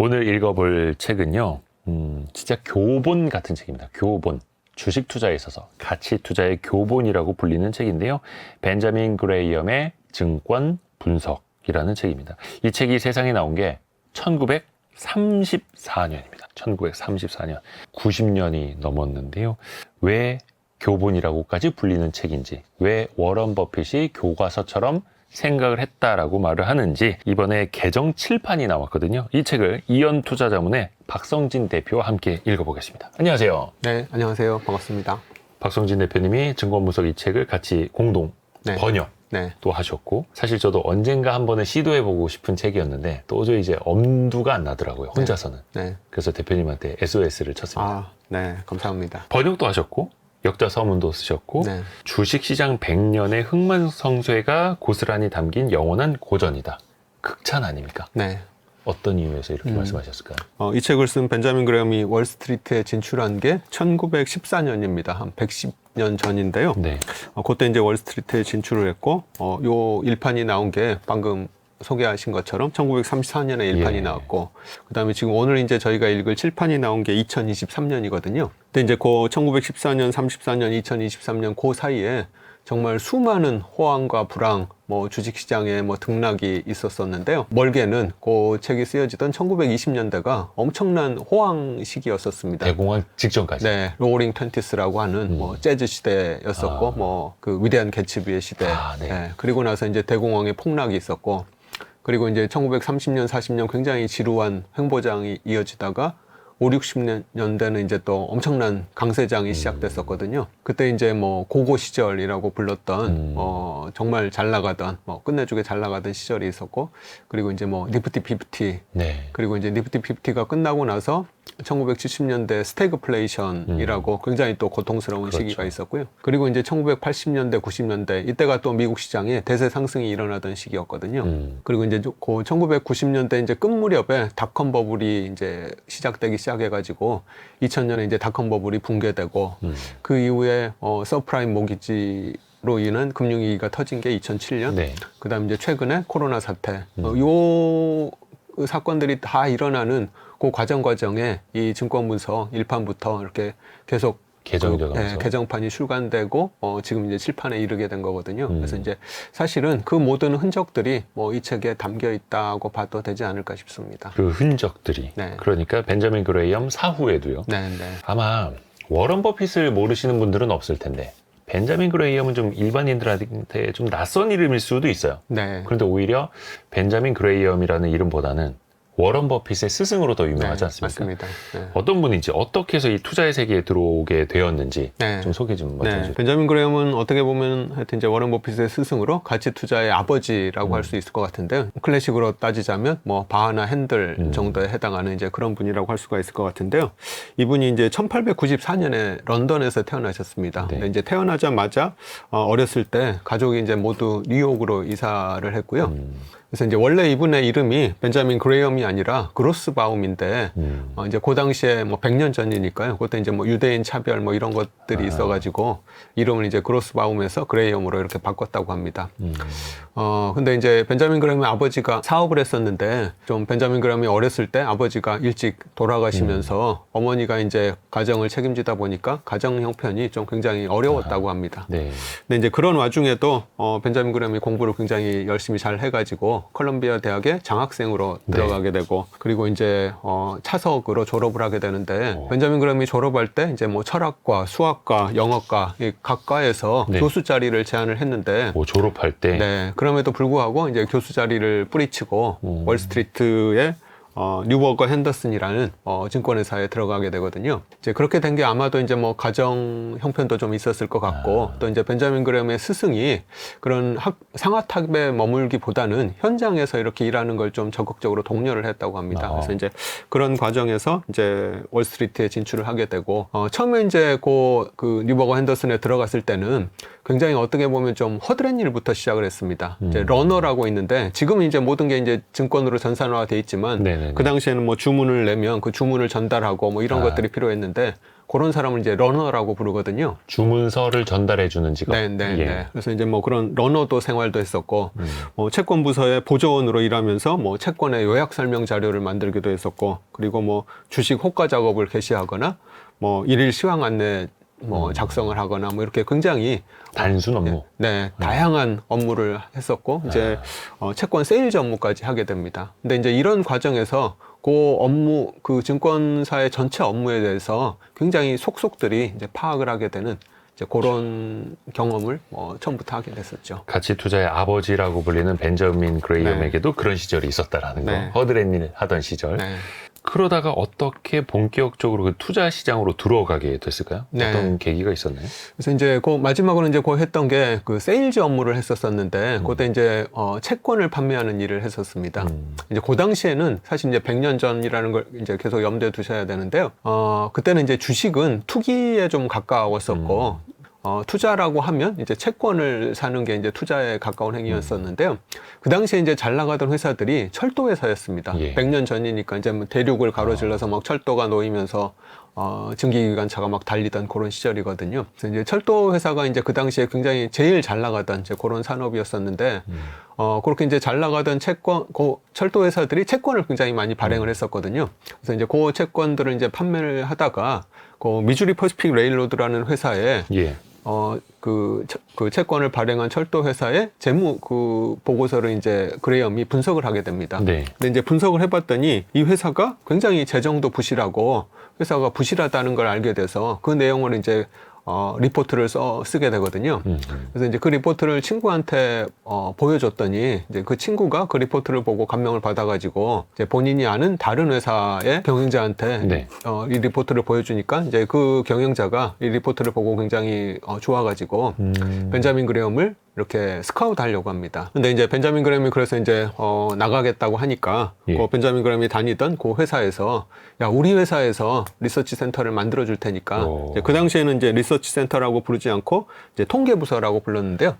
오늘 읽어볼 책은요, 진짜 교본 같은 책입니다. 교본. 주식 투자에 있어서 가치 투자의 교본이라고 불리는 책인데요. 벤자민 그레이엄의 증권 분석이라는 책입니다. 이 책이 세상에 나온 게 1934년입니다. 1934년. 90년이 넘었는데요. 왜 교본이라고까지 불리는 책인지, 왜 워런 버핏이 교과서처럼 생각을 했다라고 말을 하는지 이번에 개정 칠판이 나왔거든요. 이 책을 이연투자자문의 박성진 대표와 함께 읽어보겠습니다. 안녕하세요. 네, 안녕하세요. 반갑습니다. 박성진 대표님이 증권분석 이 책을 같이 공동 번역 또 하셨고, 사실 저도 언젠가 한 번은 시도해보고 싶은 책이었는데 도저히 이제 엄두가 안 나더라고요, 혼자서는. 그래서 대표님한테 SOS를 쳤습니다. 네, 감사합니다. 번역도 하셨고 역자 서문도 쓰셨고, 주식시장 100년의 흥망성쇠가 고스란히 담긴 영원한 고전이다. 극찬 아닙니까? 네. 어떤 이유에서 이렇게 말씀하셨을까요? 이 책을 쓴 벤자민 그레엄이 월스트리트에 진출한 게 1914년입니다. 한 110년 전인데요. 그때 이제 월스트리트에 진출을 했고, 요 일판이 나온 게 방금 소개하신 것처럼 1934년에 일판이 나왔고, 그 다음에 지금 오늘 이제 저희가 읽을 칠판이 나온 게 2023년이거든요. 근데 이제 그 1914년, 34년, 2023년 그 사이에 정말 수많은 호황과 불황, 주식시장에 등락이 있었었는데요. 멀게는 그 책이 쓰여지던 1920년대가 엄청난 호황 시기였었습니다. 대공황 직전까지. 네, 로어링 트웬티스라고 하는 재즈 시대였었고, 그 위대한 개츠비의 시대. 그리고 나서 이제 대공황의 폭락이 있었고, 그리고 이제 1930년, 40년 굉장히 지루한 횡보장이 이어지다가 5, 60년대는 이제 또 엄청난 강세장이 시작됐었거든요. 그때 이제 고고 시절이라고 불렀던 정말 잘 나가던 끝내주게 잘 나가던 시절이 있었고, 그리고 이제 니프티 50, 그리고 이제 니프티 50가 끝나고 나서 1970년대 스태그플레이션이라고 굉장히 또 고통스러운 시기가 있었고요. 그리고 이제 1980년대, 90년대 이때가 또 미국 시장에 대세 상승이 일어나던 시기였거든요. 그리고 이제 그 1990년대 이제 끝 무렵에 닷컴 버블이 이제 시작되기 시작해가지고 2000년에 이제 닷컴 버블이 붕괴되고, 그 이후에 서프라임 모기지로 인한 금융위기가 터진 게 2007년. 그 다음에 이제 최근에 코로나 사태. 요 사건들이 다 일어나는 그 과정에 이 증권분석 1판부터 이렇게 계속 개정판이 출간되고 지금 이제 7판에 이르게 된 거거든요. 그래서 이제 사실은 그 모든 흔적들이 이 책에 담겨 있다고 봐도 되지 않을까 싶습니다. 그 흔적들이. 그러니까 벤자민 그레이엄 사후에도요. 아마 워런 버핏을 모르시는 분들은 없을 텐데 벤자민 그레이엄은 좀 일반인들한테 좀 낯선 이름일 수도 있어요. 그런데 오히려 벤자민 그레이엄이라는 이름보다는 워런 버핏의 스승으로 더 유명하지 않습니까? 맞습니다. 어떤 분인지, 어떻게 해서 이 투자의 세계에 들어오게 되었는지 좀 소개 좀 해주세요. 벤자민 그레엄은 어떻게 보면 하여튼 이제 워런 버핏의 스승으로 가치 투자의 아버지라고 할 수 있을 것 같은데요. 클래식으로 따지자면 바하나 핸들 정도에 해당하는 이제 그런 분이라고 할 수가 있을 것 같은데요. 이분이 이제 1894년에 런던에서 태어나셨습니다. 근데 이제 태어나자마자 어렸을 때 가족이 이제 모두 뉴욕으로 이사를 했고요. 그래서 이제 원래 이분의 이름이 벤자민 그레이엄이 아니라 그로스바움인데, 이제 그 당시에 100년 전이니까요. 그때 이제 유대인 차별 이런 것들이 있어가지고 이름을 이제 그로스바움에서 그레이엄으로 이렇게 바꿨다고 합니다. 근데 이제 벤자민 그레이엄의 아버지가 사업을 했었는데, 좀 벤자민 그레이엄이 어렸을 때 아버지가 일찍 돌아가시면서 어머니가 이제 가정을 책임지다 보니까 가정 형편이 좀 굉장히 어려웠다고 합니다. 근데 이제 그런 와중에도 벤자민 그레이엄이 공부를 굉장히 열심히 잘 해가지고 컬럼비아 대학에 장학생으로 들어가게 되고, 그리고 이제 차석으로 졸업을 하게 되는데, 벤자민 그레이엄이 졸업할 때 이제 철학과, 수학과, 영어과 각 과에서 교수 자리를 제안을 했는데, 졸업할 때 그럼에도 불구하고 이제 교수 자리를 뿌리치고 월스트리트에 뉴버거 핸더슨이라는 증권회사에 들어가게 되거든요. 이제 그렇게 된 게 아마도 이제 가정 형편도 좀 있었을 것 같고, 또 이제 벤자민 그레엄의 스승이 그런 상하탑에 머물기보다는 현장에서 이렇게 일하는 걸 좀 적극적으로 독려를 했다고 합니다. 그래서 이제 그런 과정에서 이제 월스트리트에 진출을 하게 되고, 처음에 이제 그 뉴버거 핸더슨에 들어갔을 때는 굉장히 어떻게 보면 좀 허드렛 일부터 시작을 했습니다. 이제 러너라고 있는데, 지금은 이제 모든 게 이제 증권으로 전산화돼 있지만, 그 당시에는 주문을 내면 그 주문을 전달하고 이런 것들이 필요했는데, 그런 사람을 이제 러너라고 부르거든요. 주문서를 전달해주는 직업. 네, 네, 예. 네. 그래서 이제 뭐 그런 러너도 생활도 했었고, 채권 부서의 보조원으로 일하면서 뭐 채권의 요약 설명 자료를 만들기도 했었고, 그리고 뭐 주식 호가 작업을 개시하거나, 뭐 일일 시황 안내 뭐 작성을 하거나 뭐 이렇게 굉장히 단순 업무. 네, 다양한 업무를 했었고 이제 채권 세일즈 업무까지 하게 됩니다. 근데 이제 이런 과정에서 그 업무, 그 증권사의 전체 업무에 대해서 굉장히 속속들이 이제 파악을 하게 되는 이제 그런 경험을 처음부터 하게 됐었죠. 가치 투자의 아버지라고 불리는 벤저민 그레이엄에게도 그런 시절이 있었다라는 네. 거. 허드렛일 하던 시절. 네. 그러다가 어떻게 본격적으로 그 투자 시장으로 들어가게 됐을까요? 네. 어떤 계기가 있었나요? 그래서 이제 그 마지막으로 이제 그 했던 게 그 세일즈 업무를 했었었는데 그때 이제 채권을 판매하는 일을 했었습니다. 이제 그 당시에는 사실 이제 100년 전이라는 걸 이제 계속 염두에 두셔야 되는데요. 그때는 이제 주식은 투기에 좀 가까웠었고 투자라고 하면 이제 채권을 사는 게 이제 투자에 가까운 행위였었는데요. 그 당시에 이제 잘 나가던 회사들이 철도 회사였습니다. 예. 100년 전이니까 이제 뭐 대륙을 가로질러서 막 철도가 놓이면서 증기기관차가 막 달리던 그런 시절이거든요. 그래서 이제 철도 회사가 이제 그 당시에 굉장히 제일 잘 나가던 이제 그런 산업이었었는데, 그렇게 이제 잘 나가던 그 철도 회사들이 채권을 굉장히 많이 발행을 했었거든요. 그래서 이제 그 채권들을 이제 판매를 하다가 그 미주리 퍼시픽 레일로드라는 회사에 예. 그 채권을 발행한 철도 회사의 재무 그 보고서를 이제 그레이엄이 분석을 하게 됩니다. 네. 근데 이제 분석을 해봤더니 이 회사가 굉장히 재정도 부실하고 회사가 부실하다는 걸 알게 돼서 그 내용을 이제 리포트를 쓰게 되거든요. 그래서 이제 그 리포트를 친구한테 보여줬더니 이제 그 친구가 그 리포트를 보고 감명을 받아가지고 이제 본인이 아는 다른 회사의 경영자한테 네. 이 리포트를 보여주니까 이제 그 경영자가 이 리포트를 보고 굉장히 좋아가지고 벤자민 그레엄을 이렇게 스카우트 하려고 합니다. 근데 이제 벤자민 그레엄이 그래서 이제 나가겠다고 하니까 예. 그 벤자민 그레엄이 다니던 그 회사에서 야, 우리 회사에서 리서치 센터를 만들어 줄 테니까 이제 그 당시에는 이제 리서치 센터라고 부르지 않고 이제 통계부서라고 불렀는데요.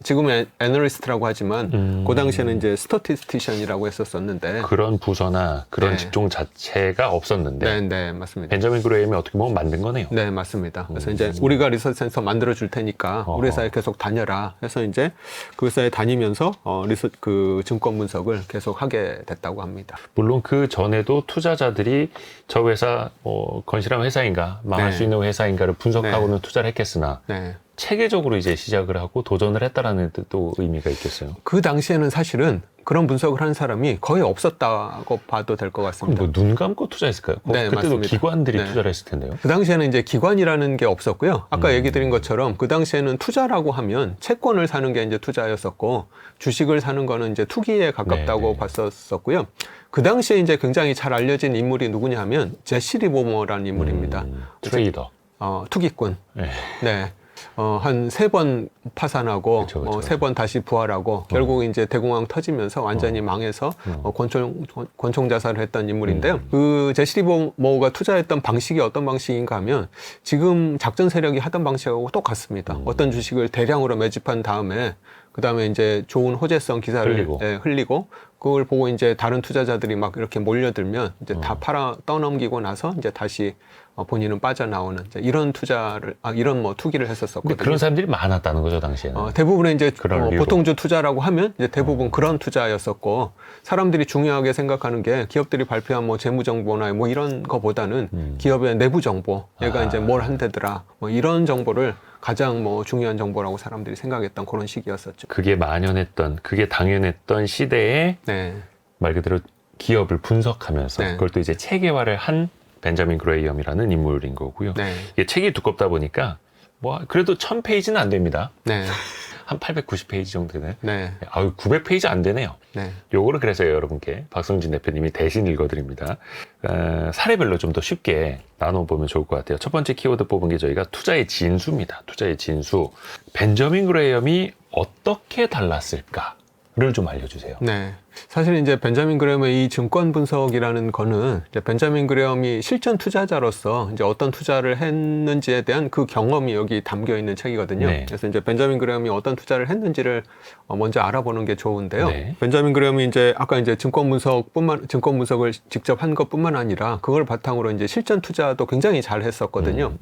지금은 애널리스트라고 하지만 그 당시에는 이제 스터티스티션이라고 했었었는데 그런 부서나 그런 네. 직종 자체가 없었는데 네, 네, 맞습니다. 벤저민 그레이엄이 어떻게 보면 만든 거네요. 네, 맞습니다. 그래서 이제 우리가 리서치 센터 만들어 줄 테니까 우리 회사에 계속 다녀라 해서 이제 그 회사에 다니면서 그 증권 분석을 계속 하게 됐다고 합니다. 물론 그 전에도 투자자들이 저 회사 건실한 회사인가 망할 네. 수 있는 회사인가를 분석하고는 투자를 했겠으나 네. 체계적으로 이제 시작을 하고 도전을 했다라는 또 의미가 있겠어요. 그 당시에는 사실은 그런 분석을 하는 사람이 거의 없었다고 봐도 될 것 그럼 같습니다. 뭐 눈 감고 투자했을까요? 네, 그때도 맞습니다. 기관들이 네. 투자를 했을 텐데요. 그 당시에는 이제 기관이라는 게 없었고요. 아까 얘기 드린 것처럼 그 당시에는 투자라고 하면 채권을 사는 게 이제 투자였었고 주식을 사는 거는 이제 투기에 가깝다고 네. 봤었었고요. 그 당시에 이제 굉장히 잘 알려진 인물이 누구냐 하면 제시 리버머라는 인물입니다. 트레이더. 투기꾼. 네. 네. 한 3번 파산하고, 그쵸, 그쵸. 3번 다시 부활하고, 결국 이제 대공황 터지면서 완전히 망해서, 권총 자살을 했던 인물인데요. 그 제시 리버머가 투자했던 방식이 어떤 방식인가 하면, 지금 작전 세력이 하던 방식하고 똑같습니다. 어떤 주식을 대량으로 매집한 다음에, 그 다음에 이제 좋은 호재성 기사를 흘리고, 그걸 보고 이제 다른 투자자들이 막 이렇게 몰려들면, 이제 다 팔아 떠넘기고 나서 이제 다시 본인은 빠져나오는 이런 투자를 이런 뭐 투기를 했었었거든요. 그런 사람들이 많았다는 거죠 당시에는. 대부분의 이제 그럴 보통주 투자라고 하면 이제 대부분 그런 투자였었고 사람들이 중요하게 생각하는 게 기업들이 발표한 뭐 재무 정보나 뭐 이런 거보다는 기업의 내부 정보, 얘가 이제 뭘 한대더라, 뭐 이런 정보를 가장 뭐 중요한 정보라고 사람들이 생각했던 그런 시기였었죠. 그게 만연했던, 그게 당연했던 시대에 네. 말 그대로 기업을 분석하면서 네. 그걸 또 이제 체계화를 한 벤자민 그레이엄이라는 인물인 거고요. 네. 이게 책이 두껍다 보니까 뭐 그래도 1000페이지는 안 됩니다. 네. 한 890페이지 정도 되네. 네. 900페이지 안 되네요. 네. 요거를 그래서 여러분께 박성진 대표님이 대신 읽어드립니다. 사례별로 좀 더 쉽게 나눠보면 좋을 것 같아요. 첫 번째 키워드 뽑은 게 저희가 투자의 진수입니다. 투자의 진수. 벤저민 그레이엄이 어떻게 달랐을까? 좀 알려주세요. 네. 사실 이제 벤자민 그레엄의 이 증권 분석이라는 거는 이제 벤자민 그레엄이 실전 투자자로서 이제 어떤 투자를 했는지에 대한 그 경험이 여기 담겨 있는 책이거든요. 네. 그래서 이제 벤자민 그레엄이 어떤 투자를 했는지를 먼저 알아보는 게 좋은데요. 네. 벤자민 그레엄이 이제 아까 이제 증권 분석을 직접 한 것뿐만 아니라 그걸 바탕으로 이제 실전 투자도 굉장히 잘 했었거든요.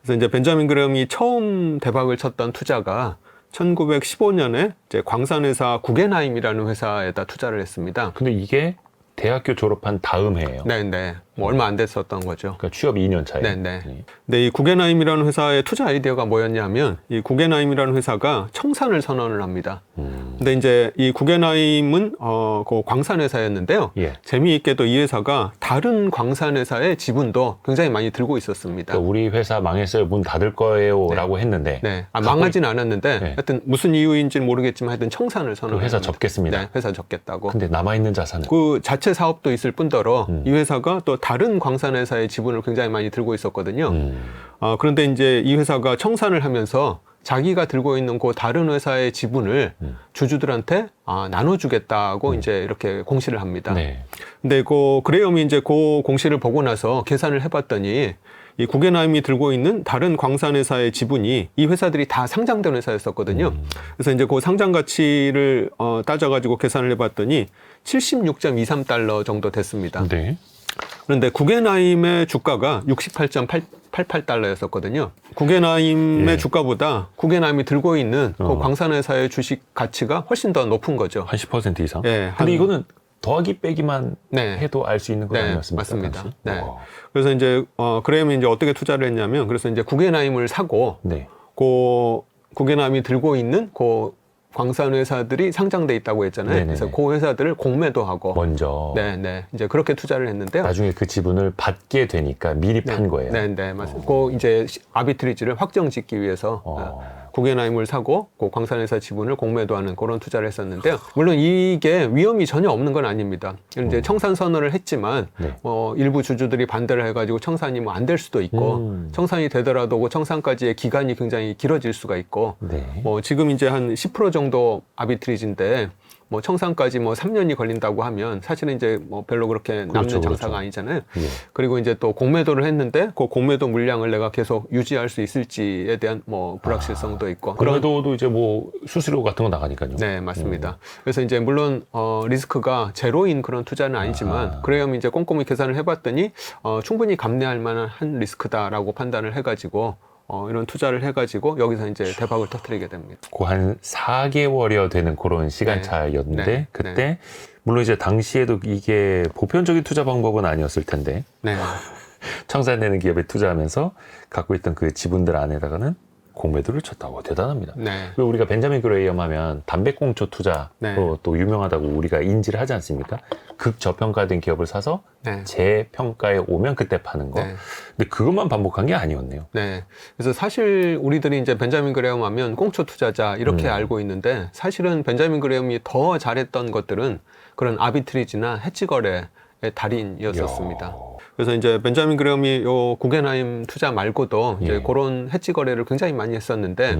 그래서 이제 벤자민 그레엄이 처음 대박을 쳤던 투자가 1915년에 이제 광산회사 구겐하임이라는 회사에다 투자를 했습니다. 근데 이게 대학교 졸업한 다음 해예요. 네네. 뭐 얼마 안 됐었던 거죠. 그러니까 취업 2년 차에. 네네. 근데 이 구겐하임이라는 회사의 투자 아이디어가 뭐였냐면 이 구겐하임이라는 회사가 청산을 선언을 합니다. 근데 이제 이 구겐하임은 그 광산 회사였는데요. 예. 재미있게도 이 회사가 다른 광산 회사의 지분도 굉장히 많이 들고 있었습니다. 그러니까 우리 회사 망했어요. 문 닫을 거예요라고 했는데. 네. 망하진 않았는데 네. 하여튼 무슨 이유인지는 모르겠지만 하여튼 청산을 그 선언을 회사 합니다. 접겠습니다. 네, 회사 접겠다고. 근데 남아있는 자산은 그 자체 사업도 있을 뿐더러 이 회사가 또 다른 광산 회사의 지분을 굉장히 많이 들고 있었거든요. 그런데 이제 이 회사가 청산을 하면서 자기가 들고 있는 그 다른 회사의 지분을 주주들한테 나눠주겠다고 이제 이렇게 공시를 합니다. 네. 근데 그 그레엄이 이제 그 공시를 보고 나서 계산을 해봤더니 이 구겐하임이 들고 있는 다른 광산 회사의 지분이 이 회사들이 다 상장된 회사였었거든요. 그래서 이제 그 상장 가치를 따져가지고 계산을 해봤더니 76.23달러 정도 됐습니다. 네. 그런데 구겐하임의 주가가 68.88달러였었거든요. 구겐하임의 예. 주가보다 구겐하임이 들고 있는 그 광산회사의 주식 가치가 훨씬 더 높은 거죠. 한 10% 이상? 예, 근데 이거는 더하기 빼기만 네. 해도 알 수 있는 건 네, 아니었습니까? 맞습니다. 당시? 네. 와. 그래서 이제 그레엄이 이제 어떻게 투자를 했냐면 그래서 이제 구겐하임을 사고 네. 그 구겐하임이 들고 있는 그 광산 회사들이 상장돼 있다고 했잖아요. 네네네. 그래서 그 회사들을 공매도 하고 먼저 네, 이제 그렇게 투자를 했는데요. 나중에 그 지분을 받게 되니까 미리 판 거예요. 네, 맞습니다. 그 이제 아비트리지를 확정짓기 위해서 구겐하임을 사고 그 광산회사 지분을 공매도하는 그런 투자를 했었는데요. 물론 이게 위험이 전혀 없는 건 아닙니다. 이제 청산 선언을 했지만 네. 일부 주주들이 반대를 해가지고 청산이 뭐 안 될 수도 있고 청산이 되더라도 그 청산까지의 기간이 굉장히 길어질 수가 있고 네. 뭐 지금 이제 한 10% 정도 아비트리지인데 뭐 청산까지 뭐 3년이 걸린다고 하면 사실은 이제 뭐 별로 그렇게 남는 그렇죠, 장사가 그렇죠. 아니잖아요. 예. 그리고 이제 또 공매도를 했는데 그 공매도 물량을 내가 계속 유지할 수 있을지에 대한 뭐 불확실성도 있고 그래도 이제 뭐 수수료 같은 거 나가니까요. 네, 맞습니다. 그래서 이제 물론 리스크가 제로인 그런 투자는 아니지만 그레엄이 이제 꼼꼼히 계산을 해봤더니 충분히 감내할 만한 한 리스크다라고 판단을 해가지고 이런 투자를 해가지고 여기서 이제 대박을 터뜨리게 됩니다. 그 한 4개월여 되는 그런 시간 차였는데 네. 그때 물론 이제 당시에도 이게 보편적인 투자 방법은 아니었을 텐데 네, 청산되는 기업에 투자하면서 갖고 있던 그 지분들 안에다가는 공매도를 쳤다고 대단합니다. 네, 그리고 우리가 벤자민 그레이엄 하면 담배꽁초 투자로 네. 또 유명하다고 우리가 인지를 하지 않습니까? 극저평가된 기업을 사서 네. 재평가에 오면 그때 파는 거. 네. 근데 그것만 반복한 게 아니었네요. 네. 그래서 사실 우리들이 이제 벤자민 그레엄 하면 꽁초 투자자 이렇게 알고 있는데 사실은 벤자민 그레엄이 더 잘했던 것들은 그런 아비트리지나 해치 거래의 달인이었었습니다. 그래서 이제 벤자민 그레엄이 요 구겐하임 투자 말고도 이제 예. 그런 해치 거래를 굉장히 많이 했었는데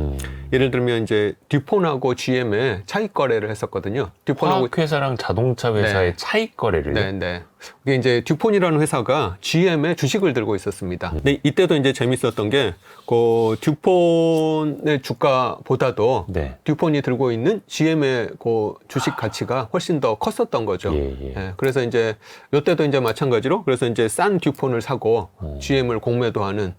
예를 들면 이제 듀폰하고 GM의 차익 거래를 했었거든요. 듀폰하고 화학회사랑 자동차 회사의 네. 차익 거래를. 네. 이게 이제 듀폰이라는 회사가 GM의 주식을 들고 있었습니다. 근데 이때도 이제 재밌었던 게, 그 듀폰의 주가보다도 네. 듀폰이 들고 있는 GM의 그 주식 가치가 훨씬 더 컸었던 거죠. 예. 그래서 이제 이때도 이제 마찬가지로 그래서 이제 싼 듀폰을 사고 GM을 공매도 하는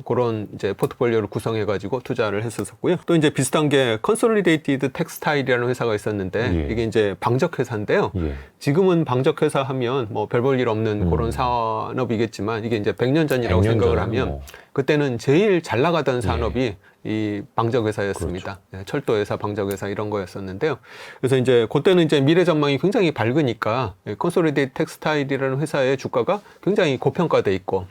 그런 이제 포트폴리오를 구성해가지고 투자를 했었고요. 또 이제 비슷한 게 컨솔리데이티드 텍스타일이라는 회사가 있었는데 예. 이게 이제 방적 회사인데요. 예. 지금은 방적 회사 하면 뭐 별 볼 일 없는 그런 산업이겠지만 이게 이제 100년 전이라고 100년 생각을 전은 하면 뭐. 그때는 제일 잘 나가던 산업이 이 방적 회사였습니다. 그렇죠. 철도 회사, 방적 회사 이런 거였었는데요. 그래서 이제 그때는 이제 미래 전망이 굉장히 밝으니까 컨솔리데이트 텍스타일이라는 회사의 주가가 굉장히 고평가돼 있고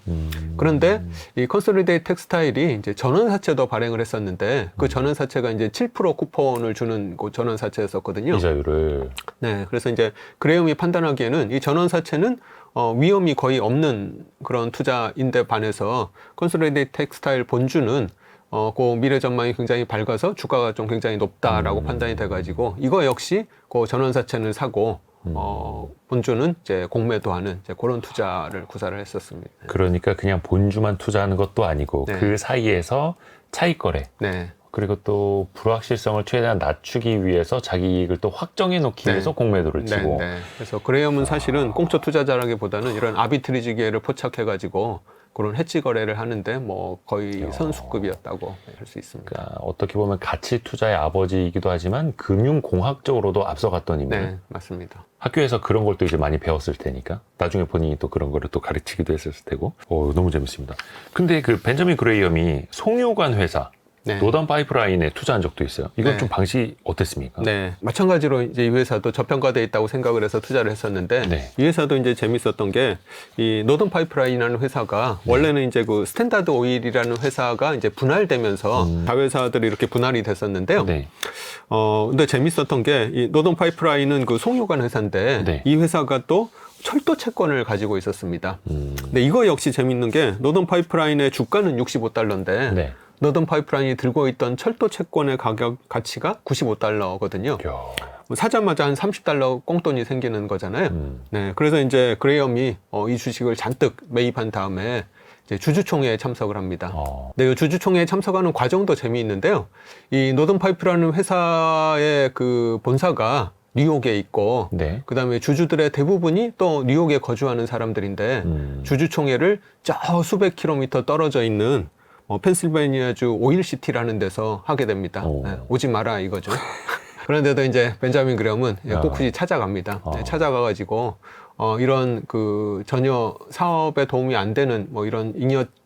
그런데 이 컨솔리데이트 텍스타일이 이제 전원사채도 발행을 했었는데 그 전원사채가 이제 7% 쿠폰을 주는 그 전원사채였었거든요. 이자율을. 네, 그래서 이제 그레엄이 판단하기에는 이 전원사채는 위험이 거의 없는 그런 투자인데 반해서 컨솔리데이트 텍스타일 본주는 그 미래 전망이 굉장히 밝아서 주가가 좀 굉장히 높다라고 판단이 돼가지고 이거 역시 그 전환사채를 사고 본주는 이제 공매도하는 이제 그런 투자를 구사를 했었습니다. 그러니까 그냥 본주만 투자하는 것도 아니고 네. 그 사이에서 차익 거래. 네. 그리고 또 불확실성을 최대한 낮추기 위해서 자기 이익을 또 확정해 놓기 네. 위해서 공매도를 치고. 네. 그래서 그레이엄은 사실은 꽁초 투자자라기보다는 이런 아비트리지 기회를 포착해가지고 그런 해지 거래를 하는데 뭐 거의 선수급이었다고 할 수 있습니다. 그러니까 어떻게 보면 가치 투자의 아버지이기도 하지만 금융공학적으로도 앞서갔던 인물. 네, 맞습니다. 학교에서 그런 걸 또 이제 많이 배웠을 테니까 나중에 본인이 또 그런 거를 또 가르치기도 했을 테고. 너무 재밌습니다. 근데 그 벤저민 그레이엄이 송유관 회사 네. 노던 파이프라인에 투자한 적도 있어요. 이건 네. 좀 방식이 어땠습니까? 네, 마찬가지로 이제 이 회사도 저평가돼 있다고 생각을 해서 투자를 했었는데 네. 이 회사도 이제 재밌었던 게 이 노던 파이프라인이라는 회사가 원래는 이제 그 스탠다드 오일이라는 회사가 이제 분할되면서 자회사들이 이렇게 분할이 됐었는데요. 네. 근데 재밌었던 게 이 노던 파이프라인은 그 송유관 회사인데 네. 이 회사가 또 철도 채권을 가지고 있었습니다. 근데 이거 역시 재밌는 게 노던 파이프라인의 주가는 65달러인데 네. 노던 파이프라인이 들고 있던 철도 채권의 가치가 95달러거든요. 사자마자 한 30달러 꽁돈이 생기는 거잖아요. 네, 그래서 이제 그레이엄이 이 주식을 잔뜩 매입한 다음에 이제 주주총회에 참석을 합니다. 네, 이 주주총회에 참석하는 과정도 재미있는데요. 이 노던 파이프라는 회사의 그 본사가 뉴욕에 있고, 네. 그 다음에 주주들의 대부분이 또 뉴욕에 거주하는 사람들인데, 주주총회를 저 수백 킬로미터 떨어져 있는 펜실베니아주 오일시티라는 데서 하게 됩니다. 네, 오지 마라 이거죠. 그런데도 이제 벤자민 그레엄은 꿋꿋이 찾아갑니다. 네, 찾아가가지고 이런 그 전혀 사업에 도움이 안 되는 뭐 이런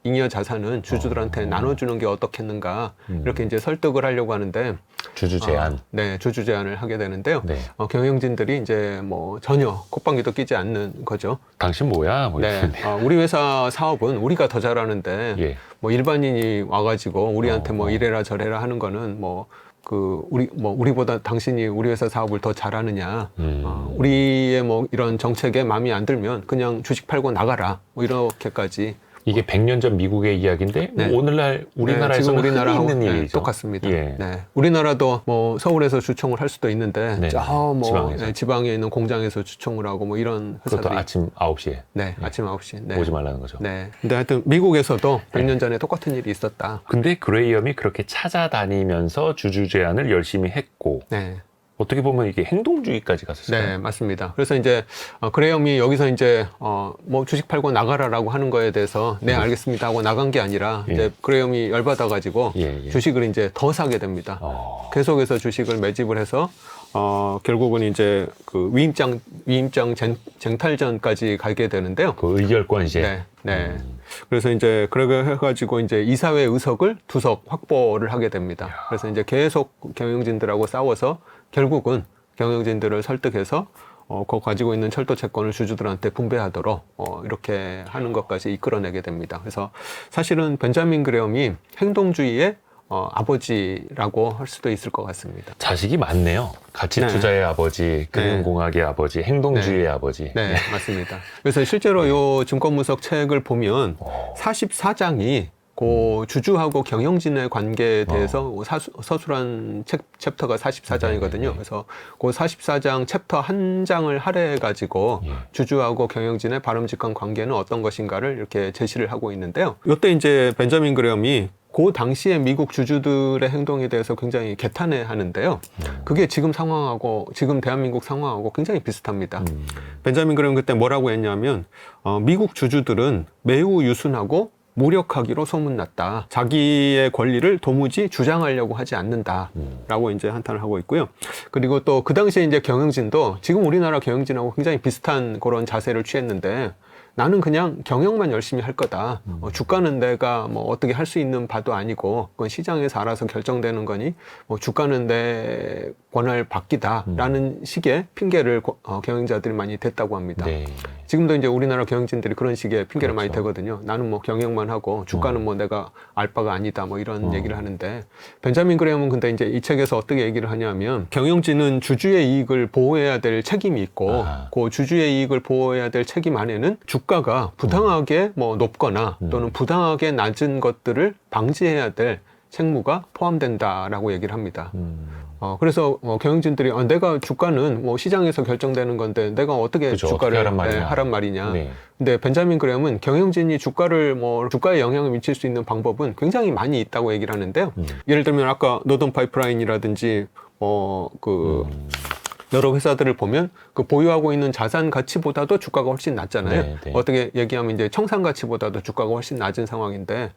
잉여 자산은 주주들한테 나눠주는 게 어떻겠는가 이렇게 이제 설득을 하려고 하는데 주주 제한. 네, 주주 제한을 하게 되는데요. 네. 경영진들이 이제 뭐 전혀 콧방귀도 끼지 않는 거죠. 당신 뭐야? 뭐 네, 이러는데. 우리 회사 사업은 우리가 더 잘하는데 예. 뭐 일반인이 와가지고 우리한테 뭐 이래라 저래라 하는 거는 우리보다 당신이 우리 회사 사업을 더 잘하느냐, 우리의 뭐 이런 정책에 마음에 안 들면 그냥 주식 팔고 나가라, 뭐 이렇게까지. 이게 100년 전 미국의 이야기인데 네. 오늘날 우리나라에서 지금 흔히 우리나라하고 있는 일이죠. 똑같습니다. 예. 네. 우리나라도 뭐 서울에서 주총을 할 수도 있는데 네. 지방에서. 지방에 있는 공장에서 주총을 하고 뭐 이런 그것도 회사들이 아침 9시에 네, 아침 9시. 네. 오지 말라는 거죠. 네. 근데 하여튼 미국에서도 100년 전에 똑같은 일이 있었다. 근데 그레이엄이 그렇게 찾아다니면서 주주 제한을 열심히 했고 네. 어떻게 보면 이게 행동주의까지 갔었어요. 네, 맞습니다. 그래서 이제 그레이엄이 여기서 이제 뭐 주식 팔고 나가라라고 하는 거에 대해서 네, 알겠습니다 하고 나간 게 아니라 이제 그레이엄이 열받아 가지고 주식을 이제 더 사게 됩니다. 계속해서 주식을 매집을 해서 결국은 이제 그 위임장 쟁탈전까지 가게 되는데요. 그 의결권제. 네. 네. 그래서 이제 그렇게 해가지고 이제 이사회 의석을 2석 확보를 하게 됩니다. 그래서 이제 계속 경영진들하고 싸워서 결국은 경영진들을 설득해서 그거 가지고 있는 철도 채권을 주주들한테 분배하도록 이렇게 하는 것까지 이끌어내게 됩니다. 그래서 사실은 벤자민 그레엄이 행동주의의 아버지라고 할 수도 있을 것 같습니다. 자식이 많네요. 가치 네. 투자의 아버지, 금융공학의 아버지, 행동주의의 아버지. 네, 맞습니다. 그래서 실제로 요 증권분석 책을 보면 44장이 그 주주하고 경영진의 관계에 대해서 서술한 챕터가 44장이거든요. 그래서 그 44장 챕터 한 장을 할애해가지고 주주하고 경영진의 바람직한 관계는 어떤 것인가를 이렇게 제시를 하고 있는데요. 이때 이제 벤자민 그레엄이 그 당시에 미국 주주들의 행동에 대해서 굉장히 개탄해 하는데요. 그게 지금 상황하고, 지금 대한민국 상황하고 굉장히 비슷합니다. 벤자민 그레엄 그때 뭐라고 했냐면, 미국 주주들은 매우 유순하고 무력하기로 소문났다. 자기의 권리를 도무지 주장하려고 하지 않는다. 라고 이제 한탄을 하고 있고요. 그리고 또 그 당시에 이제 경영진도 지금 우리나라 경영진하고 굉장히 비슷한 그런 자세를 취했는데 나는 그냥 경영만 열심히 할 거다. 주가는 내가 뭐 어떻게 할 수 있는 바도 아니고 그건 시장에서 알아서 결정되는 거니 뭐 주가는 내 권한을 받기다라는 식의 핑계를 경영자들이 많이 댔다고 합니다. 네. 지금도 이제 우리나라 경영진들이 그런 식의 핑계를 그렇죠. 많이 대거든요. 나는 뭐 경영만 하고 주가는 뭐 내가 알 바가 아니다 뭐 이런 얘기를 하는데 벤자민 그레엄은 근데 이제 이 책에서 어떻게 얘기를 하냐면 경영진은 주주의 이익을 보호해야 될 책임이 있고 그 주주의 이익을 보호해야 될 책임 안에는 주가가 부당하게 뭐 높거나 또는 부당하게 낮은 것들을 방지해야 될 생무가 포함된다라고 얘기를 합니다. 그래서 경영진들이 내가 주가는 뭐 시장에서 결정되는 건데 내가 어떻게 그죠, 주가를 어떻게 하란 말이냐. 네. 근데 벤자민 그레엄은 경영진이 주가에 영향을 미칠 수 있는 방법은 굉장히 많이 있다고 얘기를 하는데요. 예를 들면 아까 노던 파이프라인이라든지 여러 회사들을 보면 그 보유하고 있는 자산 가치보다도 주가가 훨씬 낮잖아요. 네, 네. 어떻게 얘기하면 이제 청산 가치보다도 주가가 훨씬 낮은 상황인데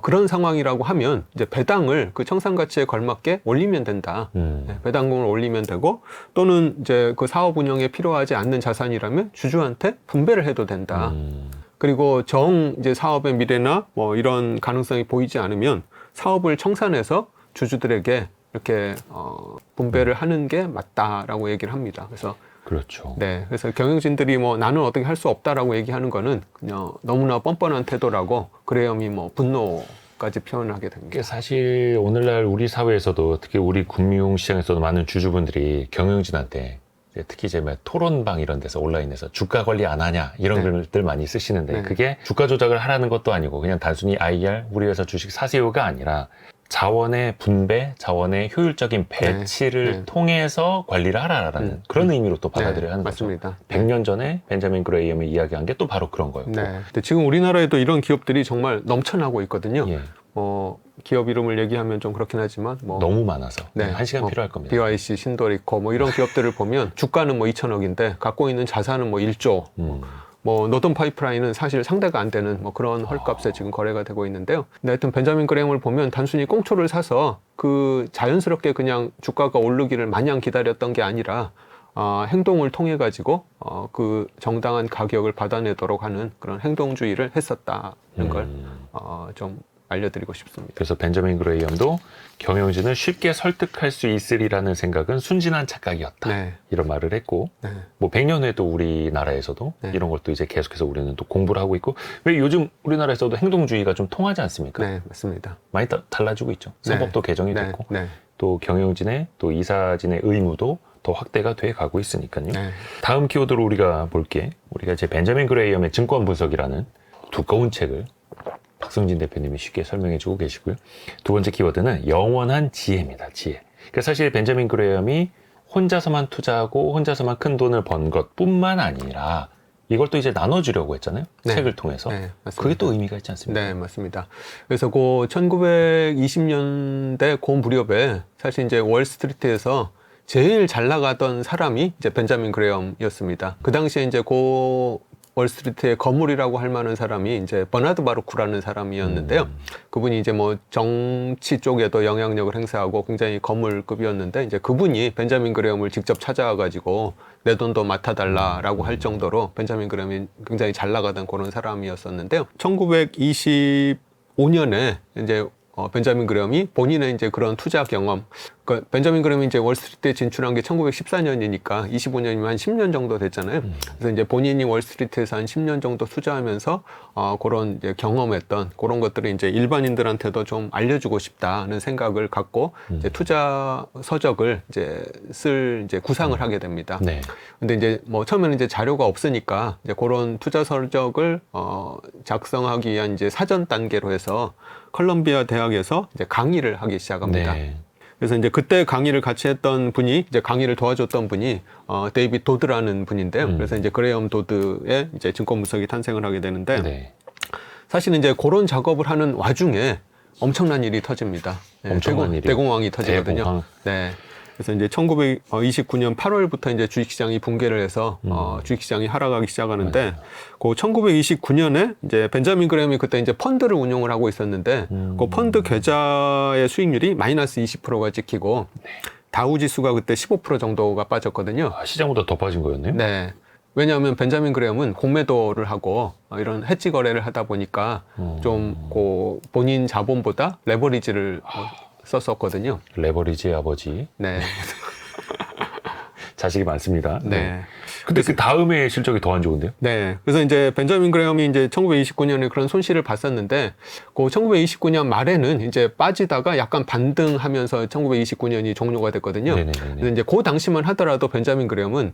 그런 상황이라고 하면 이제 배당을 그 청산 가치에 걸맞게 올리면 된다. 네, 배당금을 올리면 되고 또는 이제 그 사업 운영에 필요하지 않는 자산이라면 주주한테 분배를 해도 된다. 그리고 이제 사업의 미래나 뭐 이런 가능성이 보이지 않으면 사업을 청산해서 주주들에게 이렇게 분배를 하는 게 맞다라고 얘기를 합니다. 그래서 그렇죠. 네, 그래서 경영진들이 뭐 나는 어떻게 할 수 없다라고 얘기하는 거는 그냥 너무나 뻔뻔한 태도라고 그레엄이 뭐 분노까지 표현하게 됩니다. 이게 사실 오늘날 우리 사회에서도 특히 우리 금융시장에서도 많은 주주분들이 경영진한테 특히 이제 토론방 이런 데서 온라인에서 주가 관리 안 하냐 이런 네. 글들 많이 쓰시는데 네. 그게 주가 조작을 하라는 것도 아니고 그냥 단순히 IR 우리 회사 주식 사세요가 아니라 자원의 분배, 자원의 효율적인 배치를 네. 통해서 관리를 하라라는 그런 의미로 또 받아들여야 하는 거죠. 맞습니다. 100년 전에 벤자민 그레이엄이 이야기한 게 또 바로 그런 거였고. 네. 근데 지금 우리나라에도 이런 기업들이 정말 넘쳐나고 있거든요. 예. 기업 이름을 얘기하면 좀 그렇긴 하지만 너무 많아서 한 시간 필요할 겁니다. BYC, 신도리코 뭐 이런 기업들을 보면 주가는 뭐 2천억인데 갖고 있는 자산은 뭐 1조. 노던 파이프라인은 사실 상대가 안 되는 뭐 그런 헐값에 지금 거래가 되고 있는데요. 근데 하여튼 벤자민 그레엄을 보면 단순히 꽁초를 사서 그 자연스럽게 그냥 주가가 오르기를 마냥 기다렸던 게 아니라 행동을 통해 가지고 그 정당한 가격을 받아내도록 하는 그런 행동주의를 했었다는 걸 좀 알려드리고 싶습니다. 그래서 벤자민 그레이엄도 경영진을 쉽게 설득할 수 있으리라는 생각은 순진한 착각이었다. 네. 이런 말을 했고 네. 뭐 100년 후에 또 우리나라에서도 네. 이런 것도 이제 계속해서 우리는 또 공부를 하고 있고 왜 요즘 우리나라에서도 행동주의가 좀 통하지 않습니까? 네, 맞습니다. 많이 달라지고 있죠. 사법도 개정이 네. 됐고 네. 또 경영진의 또 이사진의 의무도 더 확대가 돼 가고 있으니까요. 네. 다음 키워드로 우리가 볼게 우리가 이제 벤자민 그레이엄의 증권 분석이라는 두꺼운 책을 박성진 대표님이 쉽게 설명해 주고 계시고요. 두 번째 키워드는 영원한 지혜입니다. 지혜. 그러니까 사실 벤자민 그레이엄이 혼자서만 투자하고 혼자서만 큰 돈을 번 것뿐만 아니라 이걸 또 이제 나눠주려고 했잖아요. 네. 책을 통해서. 네, 맞습니다. 그게 또 의미가 있지 않습니까? 네, 맞습니다. 그래서 그 1920년대 고 무렵에 사실 이제 월스트리트에서 제일 잘 나가던 사람이 이제 벤자민 그레엄이었습니다. 그 당시에 이제 고 월스트리트의 거물이라고 할 만한 사람이 이제 버나드 바루크라는 사람이었는데요. 그분이 이제 뭐 정치 쪽에도 영향력을 행사하고 굉장히 거물급이었는데 이제 그분이 벤자민 그레엄을 직접 찾아와가지고 내 돈도 맡아달라라고 할 정도로 벤자민 그레엄이 굉장히 잘 나가던 그런 사람이었었는데요. 1925년에 이제 벤자민 그레엄이 본인의 이제 그런 투자 경험, 그러니까 벤자민 그레엄이 이제 월스트리트에 진출한 게 1914년이니까 25년이면 한 10년 정도 됐잖아요. 그래서 이제 본인이 월스트리트에서 한 10년 정도 투자하면서 그런 이제 경험했던 그런 것들을 이제 일반인들한테도 좀 알려주고 싶다는 생각을 갖고 이제 투자 서적을 이제 이제 구상을 하게 됩니다. 네. 근데 이제 뭐 처음에는 이제 자료가 없으니까 이제 그런 투자 서적을 작성하기 위한 이제 사전 단계로 해서 콜롬비아 대학에서 이제 강의를 하기 시작합니다. 네. 그래서 이제 그때 강의를 같이 했던 분이 이제 강의를 도와줬던 분이 데이빗 도드라는 분인데요. 그래서 이제 그레엄 도드의 이제 증권 분석이 탄생을 하게 되는데 네. 사실은 이제 그런 작업을 하는 와중에 엄청난 일이 터집니다. 엄청난 일이요? 대공황이 터지거든요. 대공황. 네. 그래서 이제 1929년 8월부터 이제 주식시장이 붕괴를 해서 주식시장이 하락하기 시작하는데 그 1929년에 이제 벤자민 그레엄이 그때 이제 펀드를 운용을 하고 있었는데 그 펀드 계좌의 수익률이 마이너스 20%가 찍히고 다우 지수가 그때 15% 정도가 빠졌거든요. 시장보다 더 빠진 거였네요. 네. 왜냐하면 벤자민 그레엄은 공매도를 하고 이런 해지 거래를 하다 보니까 좀 그 본인 자본보다 레버리지를 썼었거든요. 레버리지의 아버지. 네. 자식이 많습니다. 네. 근데 그 다음에 실적이 더 안 좋은데요? 네. 그래서 이제 벤자민 그레엄이 이제 1929년에 그런 손실을 봤었는데, 그 1929년 말에는 이제 빠지다가 약간 반등하면서 1929년이 종료가 됐거든요. 네네네네. 근데 이제 그 당시만 하더라도 벤자민 그레엄은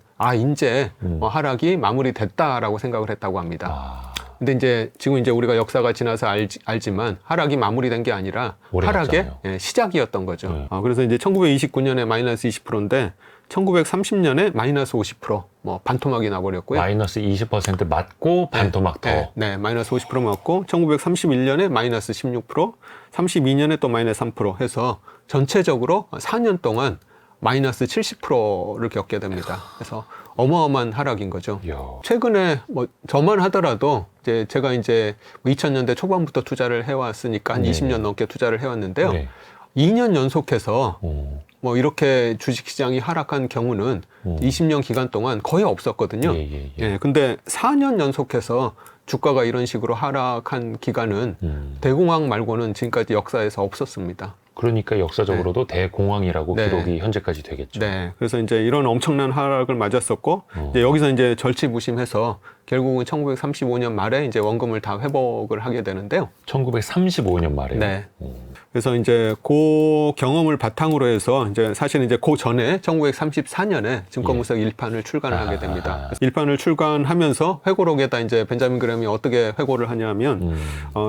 이제 하락이 마무리됐다라고 생각을 했다고 합니다. 근데 이제 지금 이제 우리가 역사가 지나서 알지만 하락이 마무리된 게 아니라 하락의 시작이었던 거죠. 네. 그래서 이제 1929년에 마이너스 20%인데 1930년에 마이너스 50%, 뭐 반토막이 나버렸고요. 마이너스 20% 맞고 반토막 더. 네, 마이너스 50% 맞고 1931년에 마이너스 16%, 32년에 또 마이너스 3% 해서 전체적으로 4년 동안 마이너스 70%를 겪게 됩니다. 그래서 어마어마한 하락인 거죠. 이야. 최근에 뭐 저만 하더라도 이제 제가 이제 2000년대 초반부터 투자를 해왔으니까 한 20년 넘게 투자를 해왔는데요. 네. 2년 연속해서 오. 뭐 이렇게 주식시장이 하락한 경우는 20년 기간 동안 거의 없었거든요. 예, 근데 4년 연속해서 주가가 이런 식으로 하락한 기간은 대공황 말고는 지금까지 역사에서 없었습니다. 그러니까 역사적으로도 대공황이라고 네. 기록이 현재까지 되겠죠. 네. 그래서 이제 이런 엄청난 하락을 맞았었고, 이제 여기서 이제 절치부심해서 결국은 1935년 말에 이제 원금을 다 회복을 하게 되는데요. 1935년 말에요. 네. 그래서 이제 그 경험을 바탕으로 해서 이제 사실은 이제 그 전에 1934년에 증권분석 1판을 출간을 하게 됩니다. 1판을 출간하면서 회고록에다 이제 벤자민 그램이 어떻게 회고를 하냐면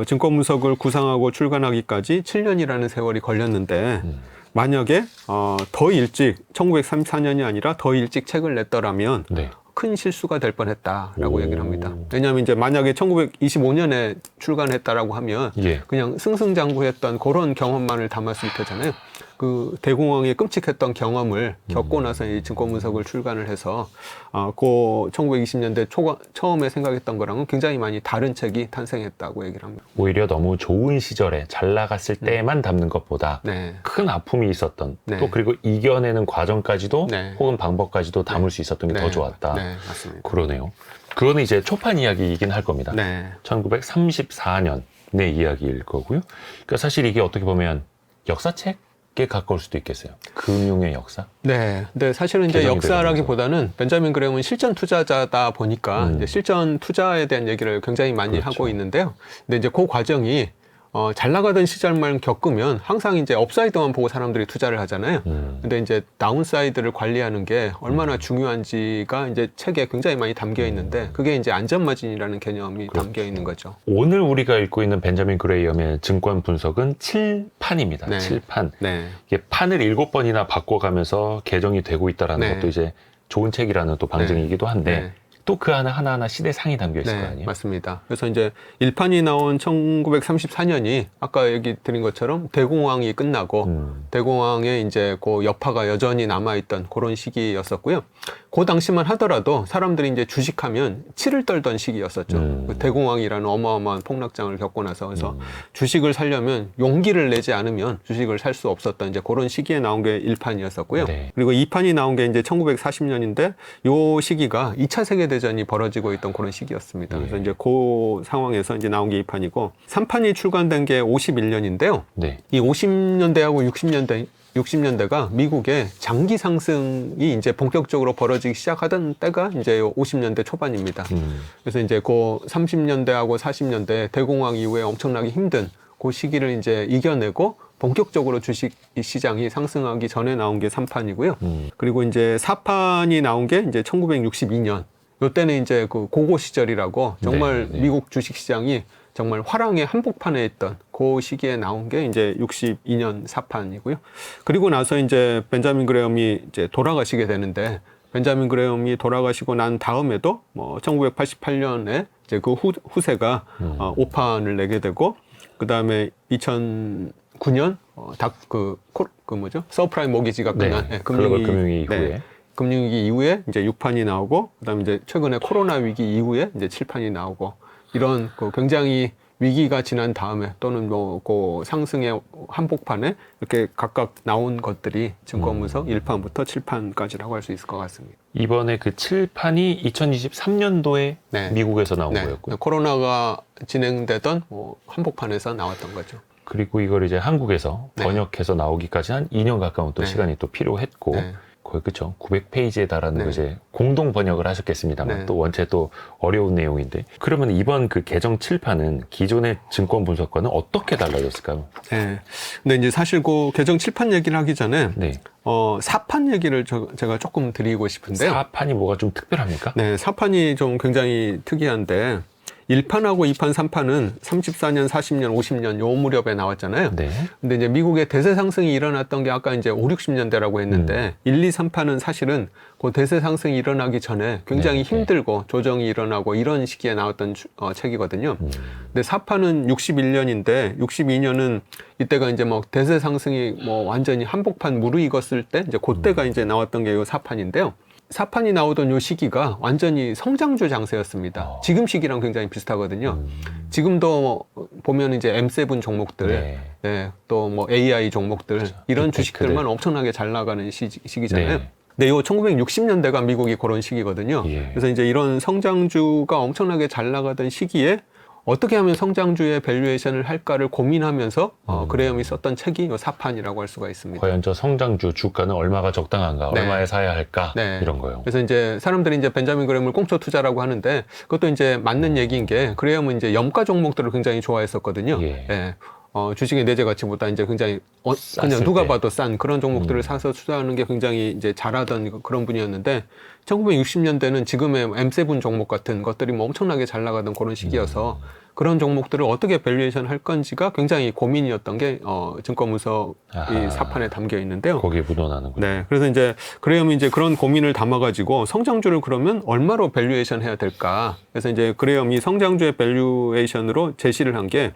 증권분석을 구상하고 출간하기까지 7년이라는 세월이 걸렸는데 만약에 더 일찍 1934년이 아니라 더 일찍 책을 냈더라면 네. 큰 실수가 될 뻔했다라고 오. 얘기를 합니다. 왜냐하면 이제 만약에 1925년에 출간했다라고 하면 예. 그냥 승승장구했던 그런 경험만을 담았을 테잖아요. 그 대공황의 끔찍했던 경험을 겪고 나서 이 증권분석을 출간을 해서 그 1920년대 처음에 생각했던 거랑은 굉장히 많이 다른 책이 탄생했다고 얘기를 합니다. 오히려 너무 좋은 시절에 잘 나갔을 때만 담는 것보다 네. 큰 아픔이 있었던 네. 또 그리고 이겨내는 과정까지도 네. 혹은 방법까지도 담을 수 있었던 게 더 좋았다. 네, 맞습니다. 그러네요. 그거는 이제 초판 이야기이긴 할 겁니다. 네. 1934년의 이야기일 거고요. 그러니까 사실 이게 어떻게 보면 역사책에 가까울 수도 있겠어요. 금융의 역사? 네. 근데 사실은 이제 개정이 역사라기보다는 벤자민 그램은 실전 투자자다 보니까 이제 실전 투자에 대한 얘기를 굉장히 많이 그렇죠. 하고 있는데요. 근데 이제 그 과정이 잘 나가던 시절만 겪으면 항상 이제 업사이드만 보고 사람들이 투자를 하잖아요. 근데 이제 다운사이드를 관리하는 게 얼마나 중요한지가 이제 책에 굉장히 많이 담겨 있는데 그게 이제 안전마진이라는 개념이 담겨 있는 거죠. 오늘 우리가 읽고 있는 벤자민 그레이엄의 증권 분석은 7판입니다. 네. 7판. 네. 이게 판을 7번이나 바꿔가면서 개정이 되고 있다는 네. 것도 이제 좋은 책이라는 또 방증이기도 한데 네. 또 그 안에 하나하나 시대상이 담겨 있을 거 네, 아니에요? 맞습니다. 그래서 이제 1판이 나온 1934년이 아까 얘기 드린 것처럼 대공황이 끝나고 대공황에 이제 그 여파가 여전히 남아있던 그런 시기였었고요. 그 당시만 하더라도 사람들이 이제 주식하면 치를 떨던 시기였었죠. 그 대공황이라는 어마어마한 폭락장을 겪고 나서 그래서 주식을 사려면 용기를 내지 않으면 주식을 살 수 없었던 이제 그런 시기에 나온 게 1판이었었고요. 네. 그리고 2판이 나온 게 이제 1940년인데 요 시기가 2차 세계대전이 벌어지고 있던 그런 시기였습니다. 그래서 이제 그 상황에서 이제 나온 게 2판이고 3판이 출간된 게 51년인데요. 네. 이 50년대하고 60년대가 미국의 장기 상승이 이제 본격적으로 벌어지기 시작하던 때가 이제 50년대 초반입니다. 그래서 이제 그 30년대하고 40년대 대공황 이후에 엄청나게 힘든 그 시기를 이제 이겨내고 본격적으로 주식 시장이 상승하기 전에 나온 게 3판이고요. 그리고 이제 4판이 나온 게 이제 1962년. 요때는 이제 그 고고 시절이라고 정말 네. 미국 주식 시장이 정말 화랑의 한복판에 있던 그 시기에 나온 게 이제 62년 4판이고요. 그리고 나서 이제 벤자민 그레엄이 이제 돌아가시게 되는데 벤자민 그레엄이 돌아가시고 난 다음에도 뭐 1988년에 이제 그 후세가 5판을 내게 되고 그 다음에 2009년 서프라임 모기지가 끝난 네. 글로벌 금융위기 이후에 금융위기 이후에 이제 6판이 나오고 그다음에 이제 최근에 코로나 위기 이후에 이제 7판이 나오고 이런 그 굉장히 위기가 지난 다음에 또는 뭐 그 상승의 한복판에 이렇게 각각 나온 것들이 증권분석 1판부터 7판까지라고 할 수 있을 것 같습니다. 이번에 그 7판이 2023년도에 네. 미국에서 나온 네. 거였고요. 코로나가 진행되던 뭐 한복판에서 나왔던 거죠. 그리고 이걸 이제 한국에서 네. 번역해서 나오기까지 한 2년 가까운 또 네. 시간이 또 필요했고 네. 거의 그쵸 900페이지에 달하는 네. 거 이제 공동 번역을 하셨겠습니다만 네. 또 원체 또 어려운 내용인데 그러면 이번 그 개정 7판은 기존의 증권 분석과는 어떻게 달라졌을까요? 네. 근데 이제 사실 그 개정 7판 얘기를 하기 전에 네. 4판 얘기를 제가 조금 드리고 싶은데요. 4판이 뭐가 좀 특별합니까? 네, 4판이 좀 굉장히 특이한데 1판하고 2판, 3판은 34년, 40년, 50년 요 무렵에 나왔잖아요. 네. 근데 이제 미국의 대세 상승이 일어났던 게 아까 이제 5, 60년대라고 했는데 1, 2, 3판은 사실은 그 대세 상승이 일어나기 전에 굉장히 네. 힘들고 조정이 일어나고 이런 시기에 나왔던 책이거든요. 근데 4판은 61년인데 62년은 이때가 이제 뭐 대세 상승이 뭐 완전히 한복판 무르익었을 때 이제 그때가 이제 나왔던 게 요 4판인데요. 4판이 나오던 요 시기가 완전히 성장주 장세였습니다. 지금 시기랑 굉장히 비슷하거든요. 지금도 보면 이제 M7 종목들, 네. 네, 또 뭐 AI 종목들, 그렇죠. 이런 빅테크들. 주식들만 엄청나게 잘 나가는 시기잖아요. 네. 근데 요 1960년대가 미국이 그런 시기거든요. 예. 그래서 이제 이런 성장주가 엄청나게 잘 나가던 시기에 어떻게 하면 성장주의 밸류에이션을 할까를 고민하면서 그레엄이 썼던 책이 요 4판이라고 할 수가 있습니다. 과연 저 성장주 주가는 얼마가 적당한가, 네. 얼마에 사야 할까, 네. 이런 거요. 그래서 이제 사람들이 이제 벤자민 그레엄을 꽁초 투자라고 하는데 그것도 이제 맞는 얘기인 게 그레엄은 이제 염가 종목들을 굉장히 좋아했었거든요. 예. 예. 주식의 내재 가치보다 이제 굉장히 그냥 쌌을 누가 때. 봐도 싼 그런 종목들을 사서 투자하는 게 굉장히 이제 잘하던 그런 분이었는데 1960년대는 지금의 M7 종목 같은 것들이 뭐 엄청나게 잘 나가던 그런 시기여서 그런 종목들을 어떻게 밸류에이션 할 건지가 굉장히 고민이었던 게 증권문서 이 아하. 사판에 담겨 있는데요. 거기에 묻어나는군요. 네, 그래서 이제 그레엄이 이제 그런 고민을 담아가지고 성장주를 그러면 얼마로 밸류에이션 해야 될까? 그래서 이제 그레엄이 성장주의 밸류에이션으로 제시를 한 게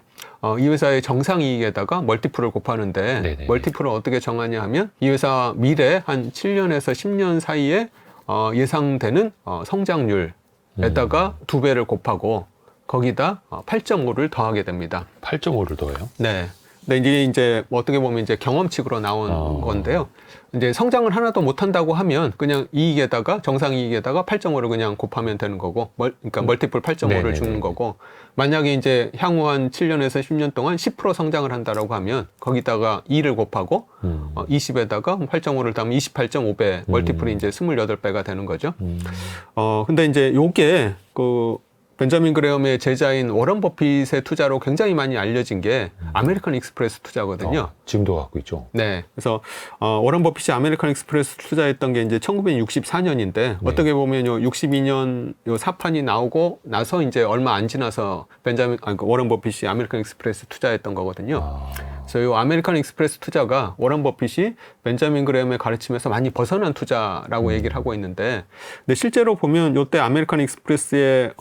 이 회사의 정상이익에다가 멀티플을 곱하는데 네네. 멀티플을 어떻게 정하냐 하면 이 회사 미래 한 7년에서 10년 사이에 예상되는 성장률에다가 2배를 곱하고 거기다 8.5를 더하게 됩니다. 8.5를 더해요? 네. 근데 이제 뭐 어떻게 보면 이제 경험칙으로 나온 건데요. 이제 성장을 하나도 못 한다고 하면 그냥 이익에다가 정상이익에다가 8.5를 그냥 곱하면 되는 거고, 그러니까 멀티플 8.5를 네네네. 주는 거고, 만약에 이제 향후 한 7년에서 10년 동안 10% 성장을 한다라고 하면 거기다가 2를 곱하고 20에다가 8.5를 더하면 28.5배, 멀티플이 이제 28배가 되는 거죠. 근데 이제 요게 벤자민 그레엄의 제자인 워런 버핏의 투자로 굉장히 많이 알려진 게 아메리칸 익스프레스 투자거든요. 지금도 갖고 있죠. 네. 그래서, 워런 버핏이 아메리칸 익스프레스 투자했던 게 이제 1964년인데, 어떻게 보면 요 62년 요 사판이 나오고 나서 이제 얼마 안 지나서 워런 버핏이 아메리칸 익스프레스 투자했던 거거든요. 그래서 요 아메리칸 익스프레스 투자가 워런 버핏이 벤자민 그레엄의 가르침에서 많이 벗어난 투자라고 얘기를 하고 있는데, 근데 실제로 보면 요때 아메리칸 익스프레스의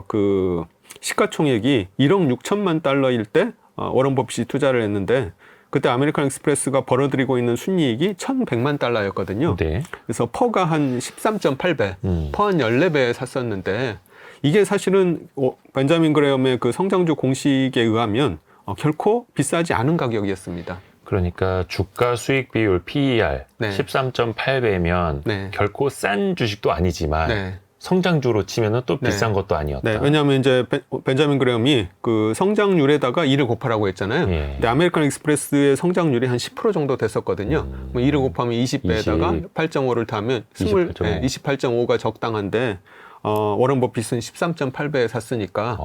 그 시가총액이 1억 6천만 달러일 때 워런 버핏이 투자를 했는데 그때 아메리칸 익스프레스가 벌어들이고 있는 순이익이 1,100만 달러였거든요. 네. 그래서 퍼가 한 13.8배, 퍼 한 14배에 샀었는데 이게 사실은 벤자민 그레엄의 그 성장주 공식에 의하면 결코 비싸지 않은 가격이었습니다. 그러니까 주가 수익 비율 PER 네. 13.8배면 네. 결코 싼 주식도 아니지만 네. 성장주로 치면은 또 네. 비싼 것도 아니었다. 네, 왜냐하면 이제 벤자민 그레엄이 그 성장률에다가 2를 곱하라고 했잖아요. 예. 근데 아메리칸 익스프레스의 성장률이 한 10% 정도 됐었거든요. 뭐 2를 곱하면 20배에다가 8.5를 더하면 28.5. 28.5가 적당한데 워런 버핏은 13.8배에 샀으니까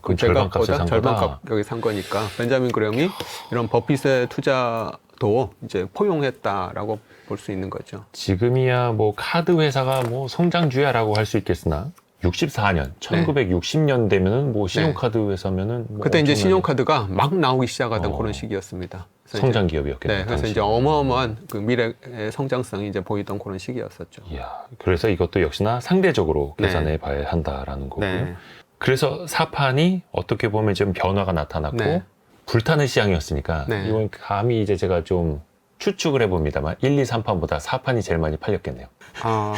그럼 절반 값에 산 절반 거다? 가격에 산 거니까 벤자민 그레엄이 이런 버핏의 투자도 이제 포용했다라고 볼 수 있는 거죠. 지금이야 뭐 카드 회사가 뭐 성장주야라고 할 수 있겠으나 64년, 1960년 되면은 뭐 신용카드 회사면은 뭐 그때 이제 엄청나게 신용카드가 막 나오기 시작하던 그런 시기였습니다. 그래서 성장 이제, 기업이었겠네요. 네, 그래서 당시. 이제 어마어마한 그 미래의 성장성이 이제 보이던 그런 시기였었죠. 이야, 그래서 이것도 역시나 상대적으로 네. 계산해 봐야 한다라는 거고요. 네. 그래서 사판이 어떻게 보면 좀 변화가 나타났고 네. 불타는 시장이었으니까 네. 이건 감히 이제 제가 좀 추측을 해봅니다만 1, 2, 3판보다 4판이 제일 많이 팔렸겠네요.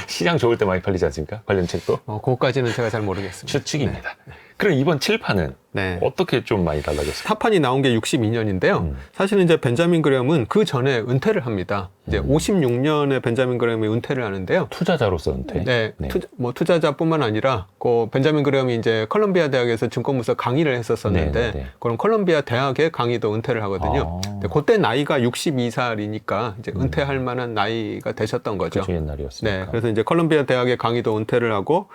시장 좋을 때 많이 팔리지 않습니까? 관련 책도? 그것까지는 제가 잘 모르겠습니다. 추측입니다. 그럼 이번 7판은 네. 어떻게 좀 많이 달라졌어요? 타판이 나온 게 62년인데요. 사실은 이제 벤자민 그레엄은 그 전에 은퇴를 합니다. 이제 56년에 벤자민 그레엄이 은퇴를 하는데요. 투자자로서 은퇴? 네, 투자자뿐만 아니라 그 벤자민 그레엄이 이제 컬럼비아 대학에서 증권문서 강의를 했었었는데 네네네. 그럼 컬럼비아 대학의 강의도 은퇴를 하거든요. 근데 그때 나이가 62살이니까 이제 은퇴할 만한 나이가 되셨던 거죠. 그죠, 옛날이었으니까. 네, 그래서 이제 컬럼비아 대학의 강의도 은퇴를 하고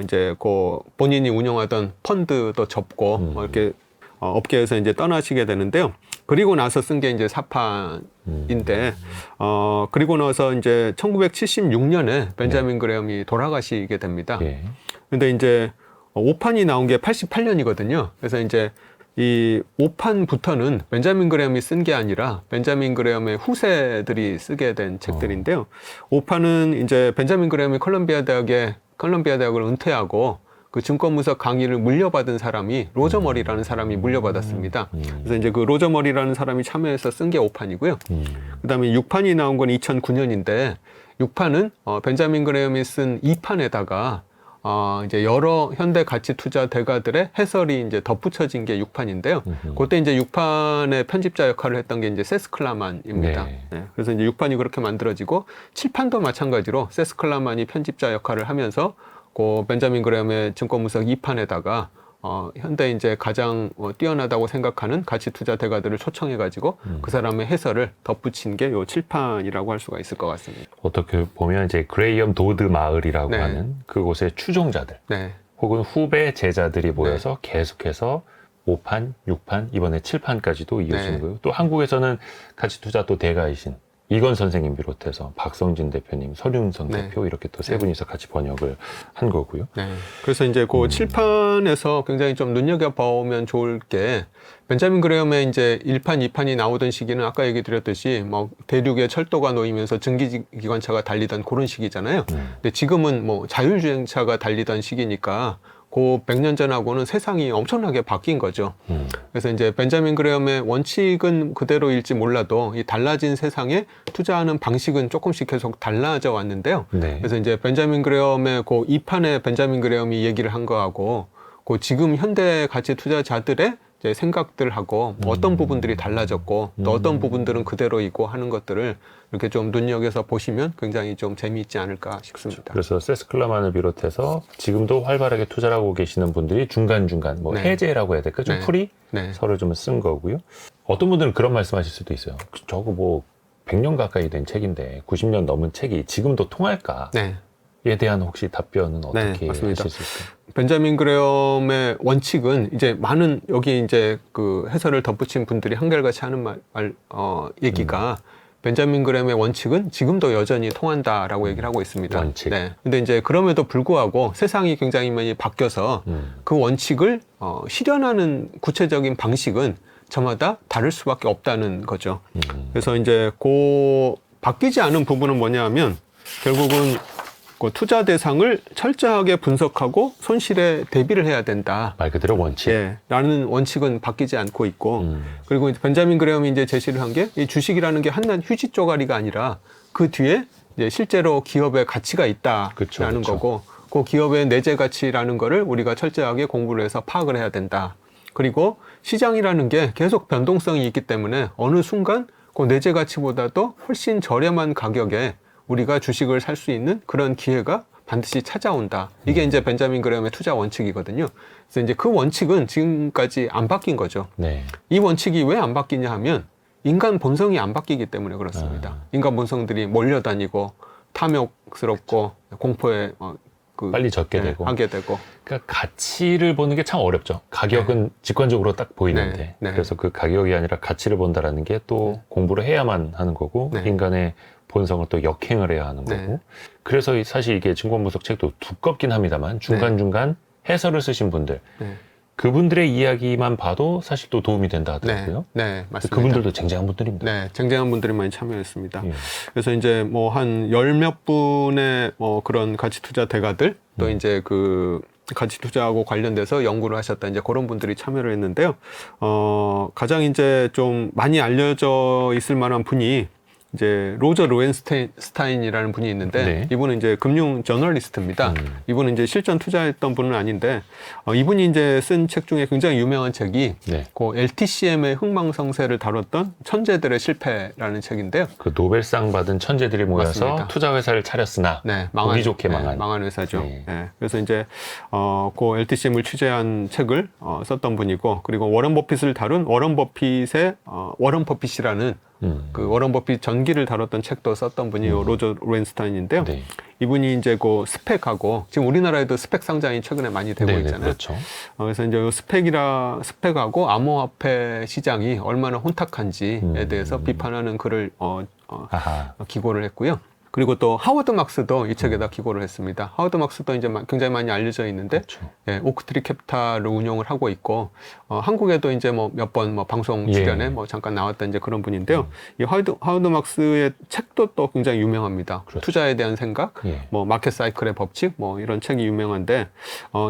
이제 그 본인이 운영하던 펀드도 접고 뭐 이렇게 업계에서 이제 떠나시게 되는데요. 그리고 나서 쓴 게 이제 사판인데, 그리고 나서 이제 1976년에 벤자민 그레엄이 돌아가시게 됩니다. 예. 근데 이제, 5판이 나온 게 88년이거든요. 그래서 이제 이 5판부터는 벤자민 그레엄이 쓴 게 아니라 벤자민 그레엄의 후세들이 쓰게 된 책들인데요. 5판은 이제 벤자민 그레엄이 콜럼비아 대학을 은퇴하고 그 증권분석 강의를 물려받은 사람이 로저 머리라는 사람이 물려받았습니다. 그래서 이제 그 로저 머리라는 사람이 참여해서 쓴 게 5판이고요. 그다음에 6판이 나온 건 2009년인데 6판은 벤자민 그레엄이 쓴 2판에다가 이제 여러 현대 가치 투자 대가들의 해설이 이제 덧붙여진 게 6판인데요. 그때 이제 6판의 편집자 역할을 했던 게 이제 세스 클라만입니다. 네. 네, 그래서 이제 6판이 그렇게 만들어지고 7판도 마찬가지로 세스 클라만이 편집자 역할을 하면서 그 벤자민 그레엄의 증권분석 2판에다가 현대 이제 가장 뛰어나다고 생각하는 가치 투자 대가들을 초청해가지고 그 사람의 해설을 덧붙인 게 요 7판이라고 할 수가 있을 것 같습니다. 어떻게 보면 이제 그레이엄 도드 마을이라고 네. 하는 그곳의 추종자들 네, 혹은 후배 제자들이 모여서 계속해서 5판, 6판, 이번에 7판까지도 이어지는 네. 거예요. 또 한국에서는 가치 투자 또 대가이신 이건 선생님 비롯해서 박성진 대표님, 서륜성 네. 대표 이렇게 또 세 분이서 같이 번역을 한 거고요. 네. 그래서 이제 그 7판에서 굉장히 좀 눈여겨보면 좋을 게 벤자민 그레엄의 이제 1판, 2판이 나오던 시기는 아까 얘기 드렸듯이 뭐 대륙에 철도가 놓이면서 증기기관차가 달리던 그런 시기잖아요. 근데 지금은 뭐 자율주행차가 달리던 시기니까 그 100년 전하고는 세상이 엄청나게 바뀐 거죠. 그래서 이제 벤자민 그레엄의 원칙은 그대로일지 몰라도 이 달라진 세상에 투자하는 방식은 조금씩 계속 달라져 왔는데요. 네. 그래서 이제 벤자민 그레엄의 그 2판에 벤자민 그레엄이 얘기를 한 거하고 그 지금 현대 가치 투자자들의 이제 생각들하고 뭐 어떤 부분들이 달라졌고 또 어떤 부분들은 그대로이고 하는 것들을 이렇게 좀 눈여겨서 보시면 굉장히 좀 재미있지 않을까 싶습니다. 그래서 세스 클라만을 비롯해서 지금도 활발하게 투자를 하고 계시는 분들이 중간중간 뭐 네. 해제라고 해야 될까? 좀 네. 풀이 네. 서로 좀 쓴 거고요. 어떤 분들은 그런 말씀하실 수도 있어요. 저거 뭐 100년 가까이 된 책인데 90년 넘은 책이 지금도 통할까? 네. 에 대한 혹시 답변은 어떻게 맞습니다. 하실 수 있을까요? 벤자민 그레엄의 원칙은 이제 많은 여기 이제 그 해설을 덧붙인 분들이 한결같이 하는 얘기가 벤자민 그레엄의 원칙은 지금도 여전히 통한다라고 얘기를 하고 있습니다. 원칙. 네. 근데 이제 그럼에도 불구하고 세상이 굉장히 많이 바뀌어서 그 원칙을 실현하는 구체적인 방식은 저마다 다를 수밖에 없다는 거죠. 그래서 이제 그 바뀌지 않은 부분은 뭐냐 하면 결국은 그 투자 대상을 철저하게 분석하고 손실에 대비를 해야 된다. 말 그대로 원칙. 예, 라는 원칙은 바뀌지 않고 있고, 그리고 이제 벤자민 그레엄이 이제 제시를 한 게 이 주식이라는 게 한낱 휴지 쪼가리가 아니라 그 뒤에 이제 실제로 기업의 가치가 있다라는 그쵸, 그쵸. 거고, 그 기업의 내재 가치라는 거를 우리가 철저하게 공부를 해서 파악을 해야 된다. 그리고 시장이라는 게 계속 변동성이 있기 때문에 어느 순간 그 내재 가치보다도 훨씬 저렴한 가격에 우리가 주식을 살 수 있는 그런 기회가 반드시 찾아온다. 이게 이제 벤자민 그레엄의 투자 원칙이거든요. 그래서 이제 그 원칙은 지금까지 안 바뀐 거죠. 네. 이 원칙이 왜 안 바뀌냐 하면 인간 본성이 안 바뀌기 때문에 그렇습니다. 인간 본성들이 몰려다니고 탐욕스럽고 공포에 빨리 젖게 네, 되고. 하게 되고. 그러니까 가치를 보는 게 참 어렵죠. 가격은 직관적으로 딱 보이는데. 네, 네. 그래서 그 가격이 아니라 가치를 본다라는 게 또 공부를 해야만 하는 거고 네. 인간의 본성을 또 역행을 해야 하는 거고. 네. 그래서 사실 이게 증권분석 책도 두껍긴 합니다만 중간중간 해설을 쓰신 분들 네. 그분들의 이야기만 봐도 사실 또 도움이 된다 하더라고요. 네, 맞습니다. 그분들도 쟁쟁한 분들입니다. 네, 쟁쟁한 분들이 많이 참여했습니다. 예. 그래서 이제 뭐 한 열 몇 분의 그런 가치 투자 대가들 또 이제 그 가치 투자하고 관련돼서 연구를 하셨다 이제 그런 분들이 참여를 했는데요. 가장 이제 좀 많이 알려져 있을 만한 분이 이제 로저 로엔스타인이라는 분이 있는데 네. 이분은 이제 금융 저널리스트입니다. 이분은 이제 실전 투자했던 분은 아닌데 이분이 이제 쓴 책 중에 굉장히 유명한 책이 네. 그 LTCM의 흥망성쇠를 다뤘던 천재들의 실패라는 책인데요. 그 노벨상 받은 천재들이 모여서 맞습니다. 투자 회사를 차렸으나 네, 보기 좋게 네, 망한. 망한 회사죠. 네. 네, 그래서 이제 그 LTCM을 취재한 책을 썼던 분이고 그리고 워런 버핏을 다룬 워런 버핏의 워런 버핏이라는 그 워런 버핏 전기를 다뤘던 책도 썼던 분이 로저 로엔스타인인데요. 네. 이분이 이제 그 스펙하고 지금 우리나라에도 스펙 상장이 최근에 많이 되고 네네, 있잖아요. 그렇죠. 그래서 이제 스펙하고 암호화폐 시장이 얼마나 혼탁한지에 대해서 비판하는 글을 아하. 기고를 했고요. 그리고 또 하워드 막스도 이 책에다 기고를 했습니다. 하워드 막스도 이제 굉장히 많이 알려져 있는데, 그렇죠. 예, 오크트리 캐피탈을 운영을 하고 있고, 한국에도 이제 뭐 몇 번 뭐 방송 출연에 예. 뭐 잠깐 나왔던 이제 그런 분인데요. 이 하워드 막스의 책도 또 굉장히 유명합니다. 그렇죠. 투자에 대한 생각, 예. 뭐 마켓 사이클의 법칙, 뭐 이런 책이 유명한데,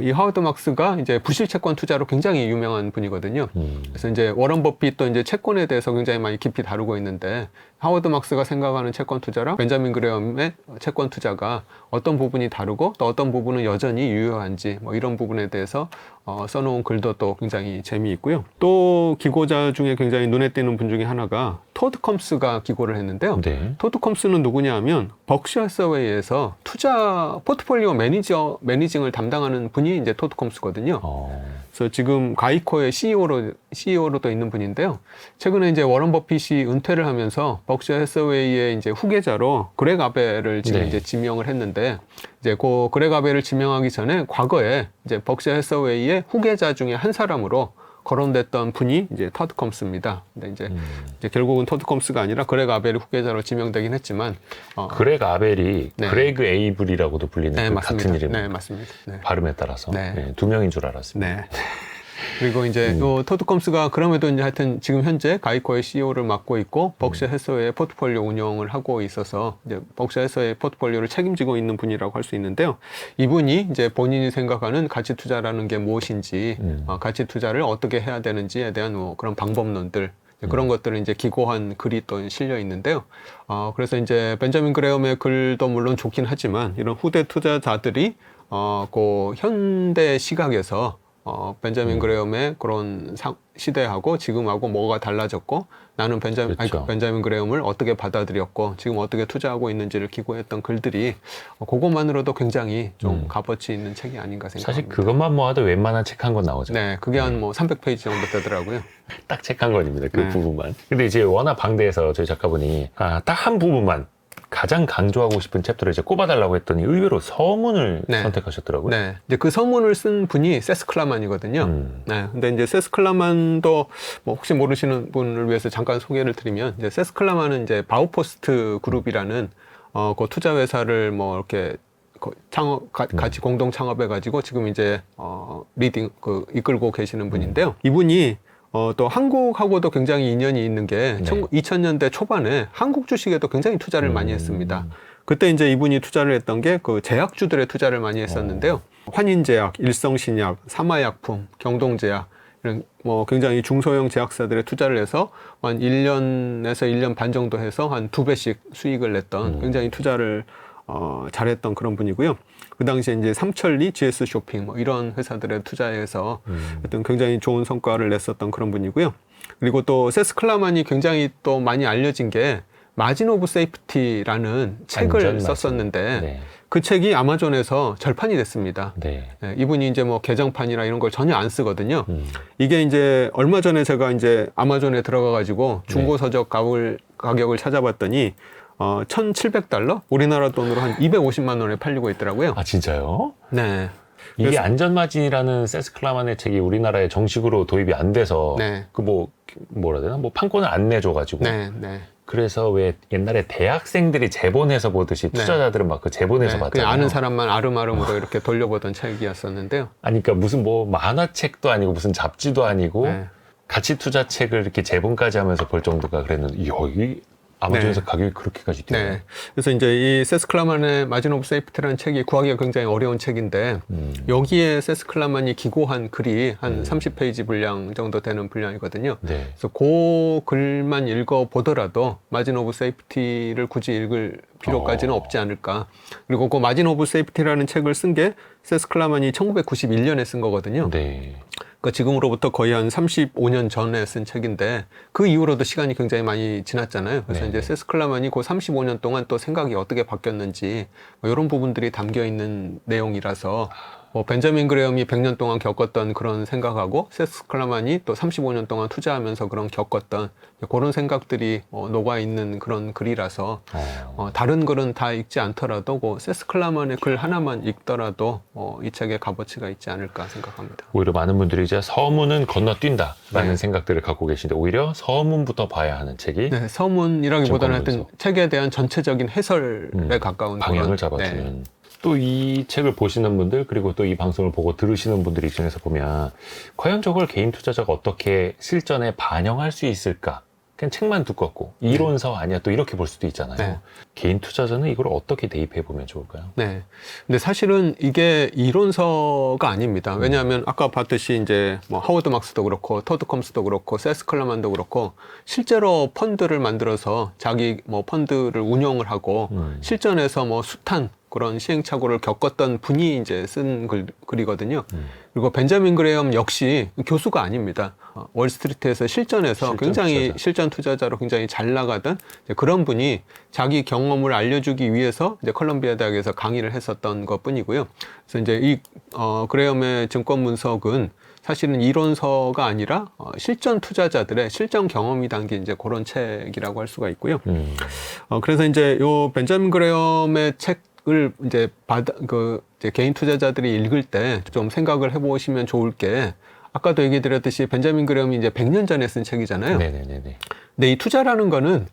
이 하워드 막스가 이제 부실 채권 투자로 굉장히 유명한 분이거든요. 그래서 이제 워런 버핏도 이제 채권에 대해서 굉장히 많이 깊이 다루고 있는데, 하워드 막스가 생각하는 채권 투자랑 벤자민 그레엄의 채권 투자가 어떤 부분이 다르고 또 어떤 부분은 여전히 유효한지 뭐 이런 부분에 대해서 써놓은 글도 또 굉장히 재미있고요. 또 기고자 중에 굉장히 눈에 띄는 분 중에 하나가 토드 컴스가 기고를 했는데요. 네. 토드 컴스는 누구냐 하면 벅시어 해서웨이에서 투자 포트폴리오 매니징을 담당하는 분이 이제 토드 컴스거든요. 그래서 지금 가이코의 CEO로도 있는 분인데요. 최근에 이제 워런 버핏이 은퇴를 하면서 벅시어 해서웨이의 이제 후계자로 그렉 아벨을 지금 네. 이제 지명을 했는데, 이제 그 그렉 아벨을 지명하기 전에 과거에 이제 벅시어 해서웨이의 후계자 중에 한 사람으로 거론됐던 분이 이제 토드 컴스입니다. 근데 이제 결국은 토드 컴스가 아니라 그렉 아벨이 후계자로 지명되긴 했지만, 그렉 아벨이 네. 그레그 에이블이라고도 불리는 네, 그 맞습니다. 같은 이름. 네, 맞습니다. 네. 발음에 따라서 네. 네, 두 명인 줄 알았습니다. 네. 그리고 이제 토드 컴스가 그럼에도 이제 하여튼 지금 현재 가이코의 CEO를 맡고 있고 벅시어 해서웨이의 포트폴리오 운영을 하고 있어서 이제 벅시어 해서웨이 포트폴리오를 책임지고 있는 분이라고 할 수 있는데요. 이분이 이제 본인이 생각하는 가치 투자라는 게 무엇인지, 가치 투자를 어떻게 해야 되는지에 대한 뭐 그런 방법론들, 그런 것들을 이제 기고한 글이 또 실려 있는데요. 그래서 이제 벤자민 그레엄의 글도 물론 좋긴 하지만 이런 후대 투자자들이 그 현대 시각에서 벤자민 그레엄의 그런 시대하고 지금하고 뭐가 달라졌고, 나는 그렇죠. 벤자민 그레엄을 어떻게 받아들였고 지금 어떻게 투자하고 있는지를 기고했던 글들이 그것만으로도 굉장히 좀 값어치 있는 책이 아닌가 생각합니다. 사실 그것만 모아도 웬만한 책 한 권 나오죠. 네, 그게 한 뭐 300페이지 정도 되더라고요. 딱 책 한 권입니다. 그 네. 부분만. 근데 이제 워낙 방대해서 저희 작가분이 딱 한 부분만 가장 강조하고 싶은 챕터를 이제 꼽아달라고 했더니 의외로 서문을 네. 선택하셨더라고요. 네, 이제 그 서문을 쓴 분이 세스 클라만이거든요. 네, 근데 이제 세스 클라만도 뭐 혹시 모르시는 분을 위해서 잠깐 소개를 드리면, 이제 세스 클라만은 이제 바우포스트 그룹이라는 그 투자 회사를 뭐 이렇게 같이 공동 창업해가지고 지금 이제 이끌고 계시는 분인데요. 이분이 또 한국하고도 굉장히 인연이 있는 게 네. 2000년대 초반에 한국 주식에도 굉장히 투자를 많이 했습니다. 그때 이제 이분이 투자를 했던 게 그 제약주들의 투자를 많이 했었는데요. 환인제약, 일성신약, 사마약품, 경동제약, 이런 뭐 굉장히 중소형 제약사들의 투자를 해서 한 1년에서 1년 반 정도 해서 한 2배씩 수익을 냈던 굉장히 투자를 잘했던 그런 분이고요. 그 당시에 이제 삼천리, GS 쇼핑 뭐 이런 회사들의 투자에서 어떤 굉장히 좋은 성과를 냈었던 그런 분이고요. 그리고 또 세스 클라만이 굉장히 또 많이 알려진 게 마진 오브 세이프티라는 책을 썼었는데, 네. 그 책이 아마존에서 절판이 됐습니다. 네. 네, 이분이 이제 뭐 개정판이나 이런 걸 전혀 안 쓰거든요. 이게 이제 얼마 전에 제가 이제 아마존에 들어가가지고 중고 서적 가격을 찾아봤더니 1,700달러? 우리나라 돈으로 한 250만 원에 팔리고 있더라고요. 아, 진짜요? 네. 이게 그래서- 안전마진이라는 세스 클라만의 책이 우리나라에 정식으로 도입이 안 돼서 네. 뭐라 해야 되나? 뭐 판권을 안 내줘가지고. 네, 네. 그래서 왜 옛날에 대학생들이 재본해서 보듯이 투자자들은 막 그 재본해서 네, 그냥 봤잖아요. 아는 사람만 아름아름으로 이렇게 돌려보던 책이었었는데요. 아니, 그러니까 무슨 뭐 만화책도 아니고 무슨 잡지도 아니고 네. 가치 투자 책을 이렇게 재본까지 하면서 볼 정도가 그랬는데, 여기 아마존에서 네. 가격이 그렇게까지 뛰어요. 네. 그래서 이제 이 세스 클라만의 마진 오브 세이프티라는 책이 구하기가 굉장히 어려운 책인데, 여기에 세스 클라만이 기고한 글이 한 30페이지 분량 정도 되는 분량이거든요. 네. 그래서 그 글만 읽어보더라도 마진 오브 세이프티를 굳이 읽을 필요까지는 없지 않을까. 그리고 그 마진 오브 세이프티라는 책을 쓴 게 세스 클라만이 1991년에 쓴 거거든요. 네. 그러니까 지금으로부터 거의 한 35년 전에 쓴 책인데, 그 이후로도 시간이 굉장히 많이 지났잖아요. 그래서 네. 이제 세스 클라만이 그 35년 동안 또 생각이 어떻게 바뀌었는지 뭐 이런 부분들이 담겨 있는 내용이라서 벤자민 그레엄이 100년 동안 겪었던 그런 생각하고 세스 클라만이 또 35년 동안 투자하면서 그런 겪었던 그런 생각들이 녹아있는 그런 글이라서 다른 글은 다 읽지 않더라도 세스 클라만의 글 하나만 읽더라도 이 책에 값어치가 있지 않을까 생각합니다. 오히려 많은 분들이 이제 서문은 건너뛴다라는 네. 생각들을 갖고 계신데 오히려 서문부터 봐야 하는 책이 네, 서문이라기보다는 하여튼 증권문서. 책에 대한 전체적인 해설에 가까운 방향을 그런, 잡아주는 네. 또 이 책을 보시는 분들 그리고 또 이 방송을 보고 들으시는 분들 입장에서 보면 과연 저걸 개인 투자자가 어떻게 실전에 반영할 수 있을까? 그냥 책만 두껍고 이론서 아니야 또 이렇게 볼 수도 있잖아요. 네. 개인 투자자는 이걸 어떻게 대입해 보면 좋을까요? 네. 근데 사실은 이게 이론서가 아닙니다. 왜냐하면 아까 봤듯이 이제 뭐 하워드 막스도 그렇고 토드 컴스도 그렇고 세스 클라만도 그렇고 실제로 펀드를 만들어서 자기 뭐 펀드를 운영을 하고 실전에서 뭐 숱한 그런 시행착오를 겪었던 분이 이제 쓴 글이거든요. 그리고 벤자민 그레엄 역시 교수가 아닙니다. 월스트리트에서 실전에서 굉장히 실전 투자자로 굉장히 잘 나가던 그런 분이 자기 경험을 알려주기 위해서 이제 컬럼비아 대학에서 강의를 했었던 것 뿐이고요. 그래서 이제 이 그레엄의 증권 분석은 사실은 이론서가 아니라 실전 투자자들의 실전 경험이 담긴 이제 그런 책이라고 할 수가 있고요. 그래서 이제 요 벤자민 그레엄의 책을 이제 이제 개인 투자자들이 읽을 때 좀 생각을 해보시면 좋을 게 아까도 얘기 드렸듯이 벤자민 그레엄이 이제 100년 전에 쓴 책이잖아요. 네네네네. 근데 이 투자라는 거는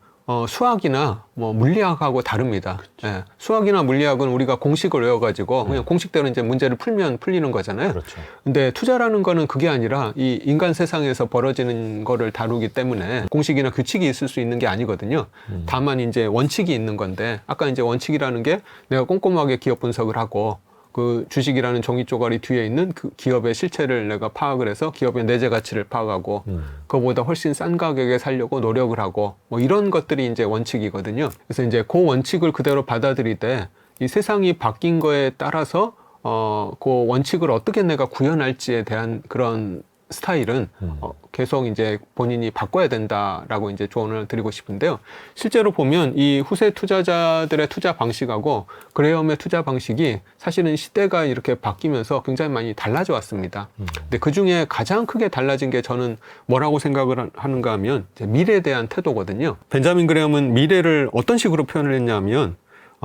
수학이나 뭐 물리학하고 다릅니다. 예, 수학이나 물리학은 우리가 공식을 외워가지고 그냥 공식대로 이제 문제를 풀면 풀리는 거잖아요. 그렇죠. 근데 투자라는 거는 그게 아니라 이 인간 세상에서 벌어지는 거를 다루기 때문에 공식이나 규칙이 있을 수 있는 게 아니거든요. 다만 이제 원칙이 있는 건데 아까 이제 원칙이라는 게 내가 꼼꼼하게 기업 분석을 하고 그 주식이라는 종이 쪼가리 뒤에 있는 그 기업의 실체를 내가 파악을 해서 기업의 내재 가치를 파악하고 그거보다 훨씬 싼 가격에 살려고 노력을 하고 뭐 이런 것들이 이제 원칙이거든요. 그래서 이제 그 원칙을 그대로 받아들일 때 이 세상이 바뀐 거에 따라서 그 원칙을 어떻게 내가 구현할지에 대한 그런 스타일은 계속 이제 본인이 바꿔야 된다라고 이제 조언을 드리고 싶은데요. 실제로 보면 이 후세 투자자들의 투자 방식하고 그레엄의 투자 방식이 사실은 시대가 이렇게 바뀌면서 굉장히 많이 달라져 왔습니다. 근데 그 중에 가장 크게 달라진 게 저는 뭐라고 생각을 하는가 하면 이제 미래에 대한 태도거든요. 벤자민 그레엄은 미래를 어떤 식으로 표현을 했냐면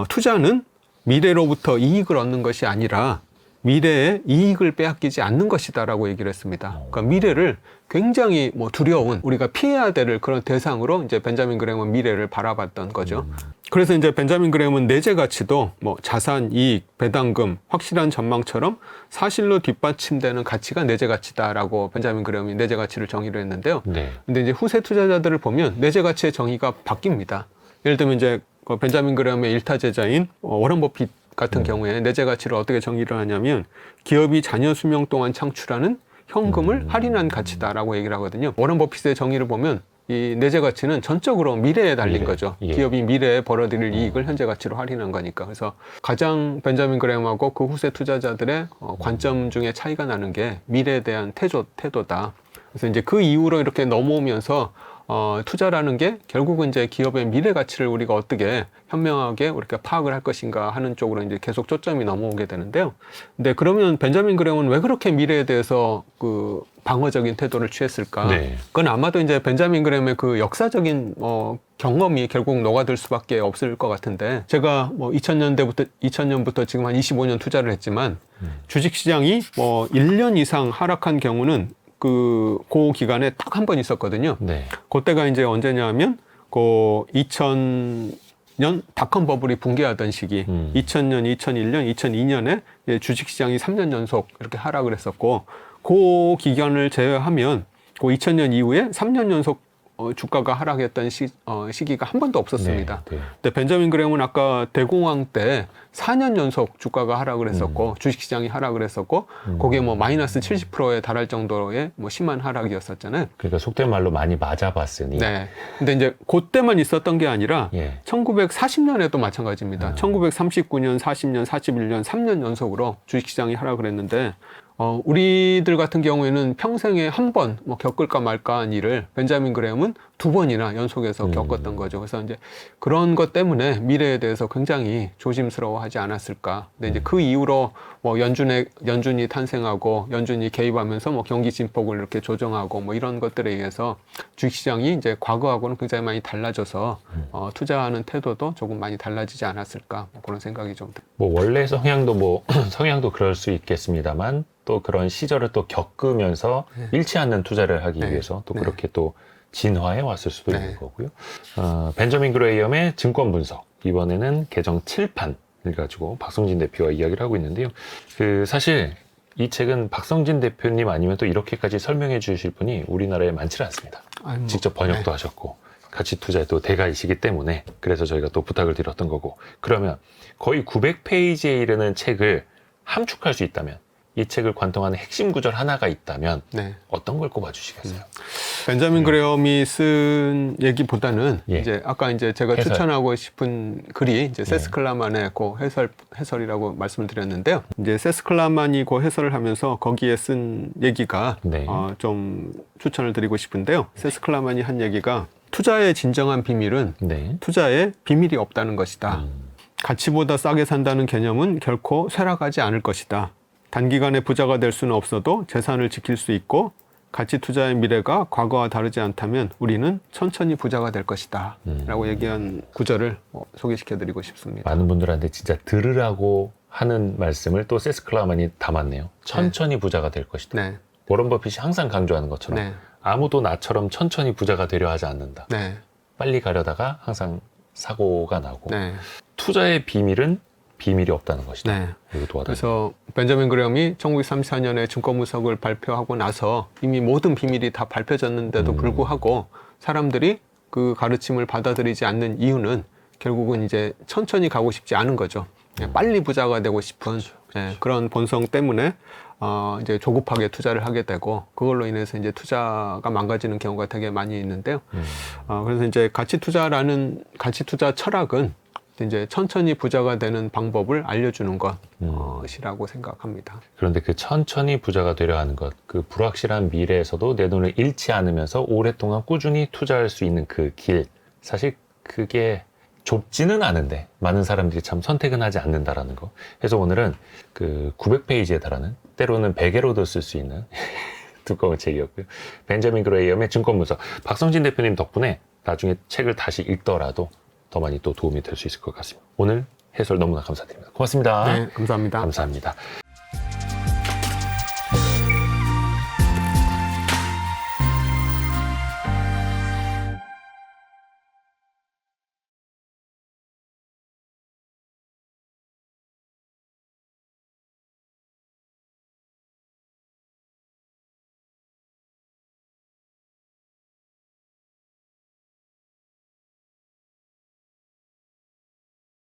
투자는 미래로부터 이익을 얻는 것이 아니라 미래에 이익을 빼앗기지 않는 것이다라고 얘기를 했습니다. 그러니까 미래를 굉장히 뭐 두려운 우리가 피해야 될 그런 대상으로 이제 벤자민 그레엄은 미래를 바라봤던 거죠. 그래서 이제 벤자민 그레엄은 내재 가치도 뭐 자산, 이익, 배당금, 확실한 전망처럼 사실로 뒷받침되는 가치가 내재 가치다라고 벤자민 그레엄이 내재 가치를 정의를 했는데요. 네. 근데 이제 후세 투자자들을 보면 내재 가치의 정의가 바뀝니다. 예를 들면 이제 벤자민 그레엄의 일타 제자인 워런 버핏 같은 경우에 내재 가치를 어떻게 정의를 하냐면 기업이 자녀 수명 동안 창출하는 현금을 할인한 가치다라고 얘기를 하거든요. 워런 버핏의 정의를 보면 이 내재 가치는 전적으로 미래에 달린 거죠. 예. 기업이 미래에 벌어들일 이익을 현재 가치로 할인한 거니까. 그래서 가장 벤자민 그레엄하고 그 후세 투자자들의 관점 중에 차이가 나는 게 미래에 대한 태도다. 그래서 이제 그 이후로 이렇게 넘어오면서 투자라는 게 결국은 이제 기업의 미래 가치를 우리가 어떻게 현명하게 우리가 파악을 할 것인가 하는 쪽으로 이제 계속 초점이 넘어오게 되는데요. 근데 그러면 벤자민 그레엄은 왜 그렇게 미래에 대해서 그 방어적인 태도를 취했을까? 네. 그건 아마도 이제 벤자민 그레엄의 그 역사적인 경험이 결국 녹아들 수밖에 없을 것 같은데 제가 뭐 2000년부터 지금 한 25년 투자를 했지만 주식시장이 뭐 1년 이상 하락한 경우는 그 기간에 딱 한 번 있었거든요. 네. 그때가 이제 언제냐 하면, 2000년 닷컴 버블이 붕괴하던 시기, 2000년, 2001년, 2002년에 주식시장이 3년 연속 이렇게 하락을 했었고, 그 기간을 제외하면, 2000년 이후에 3년 연속 주가가 하락했던 시기가 한 번도 없었습니다. 네, 네. 근데 벤자민 그레엄은 아까 대공황 때 4년 연속 주가가 하락을 했었고 주식시장이 하락을 했었고 거기에 뭐 마이너스 70%에 달할 정도의 뭐 심한 하락이었었잖아요. 그러니까 속된 말로 많이 맞아봤으니. 네. 근데 이제 그때만 있었던 게 아니라 예. 1940년에도 마찬가지입니다. 1939년, 40년, 41년 3년 연속으로 주식시장이 하락을 했는데 우리들 같은 경우에는 평생에 한 번 뭐 겪을까 말까한 일을 벤자민 그레엄은 2번이나 연속해서 겪었던 거죠. 그래서 이제 그런 것 때문에 미래에 대해서 굉장히 조심스러워하지 않았을까. 근데 이제 그 이후로 뭐 연준이 탄생하고 연준이 개입하면서 뭐 경기 진폭을 이렇게 조정하고 뭐 이런 것들에 의해서 주식시장이 이제 과거하고는 굉장히 많이 달라져서 투자하는 태도도 조금 많이 달라지지 않았을까. 뭐 그런 생각이 좀 듭니다. 뭐 원래 성향도 그럴 수 있겠습니다만 또 그런 시절을 또 겪으면서 잃지 않는 투자를 하기 위해서 또 그렇게 또 진화해 왔을 수도 있는 거고요. 벤저민 그레이엄의 증권 분석, 이번에는 개정 7판을 가지고 박성진 대표와 이야기를 하고 있는데요. 사실 이 책은 박성진 대표님 아니면 또 이렇게까지 설명해 주실 분이 우리나라에 많지 않습니다. 직접 번역도 하셨고 가치 투자의 또 대가이시기 때문에 그래서 저희가 또 부탁을 드렸던 거고, 그러면 거의 900페이지에 이르는 책을 함축할 수 있다면, 이 책을 관통하는 핵심 구절 하나가 있다면 어떤 걸 꼽아주시겠어요? 벤자민 그레엄이 쓴 얘기보다는 이제 아까 이제 제가 해설. 추천하고 싶은 글이 이제 세스 클라만의 그 해설이라고 말씀을 드렸는데요. 이제 세스 클라만이 그 해설을 하면서 거기에 쓴 얘기가 좀 추천을 드리고 싶은데요. 세스 클라만이 한 얘기가 투자의 진정한 비밀은 투자에 비밀이 없다는 것이다. 가치보다 싸게 산다는 개념은 결코 쇠락하지 않을 것이다. 단기간에 부자가 될 수는 없어도 재산을 지킬 수 있고 가치 투자의 미래가 과거와 다르지 않다면 우리는 천천히 부자가 될 것이다 라고 얘기한 구절을 소개시켜드리고 싶습니다. 많은 분들한테 진짜 들으라고 하는 말씀을 또 세스 클라만이 담았네요. 천천히 부자가 될 것이다. 워런 버핏이 항상 강조하는 것처럼 아무도 나처럼 천천히 부자가 되려 하지 않는다. 빨리 가려다가 항상 사고가 나고 투자의 비밀은 비밀이 없다는 것이다. 그래서 벤자민 그레엄이 1934년에 증권분석을 발표하고 나서 이미 모든 비밀이 다 밝혀졌는데도 불구하고 사람들이 그 가르침을 받아들이지 않는 이유는 결국은 이제 천천히 가고 싶지 않은 거죠. 빨리 부자가 되고 싶은 그런 본성 때문에 이제 조급하게 투자를 하게 되고 그걸로 인해서 이제 투자가 망가지는 경우가 되게 많이 있는데요. 그래서 이제 가치 투자 철학은 이제 천천히 부자가 되는 방법을 알려주는 것이라고 생각합니다. 그런데 그 천천히 부자가 되려 하는 것, 그 불확실한 미래에서도 내 돈을 잃지 않으면서 오랫동안 꾸준히 투자할 수 있는 그 길, 사실 그게 좁지는 않은데 많은 사람들이 참 선택은 하지 않는다라는 거. 그래서 오늘은 그 900페이지에 달하는, 때로는 베개로도 쓸 수 있는 두꺼운 책이었고요. 벤자민 그레이엄의 증권 분석. 박성진 대표님 덕분에 나중에 책을 다시 읽더라도 더 많이 또 도움이 될 수 있을 것 같습니다. 오늘 해설 너무나 감사드립니다. 고맙습니다. 감사합니다. 감사합니다.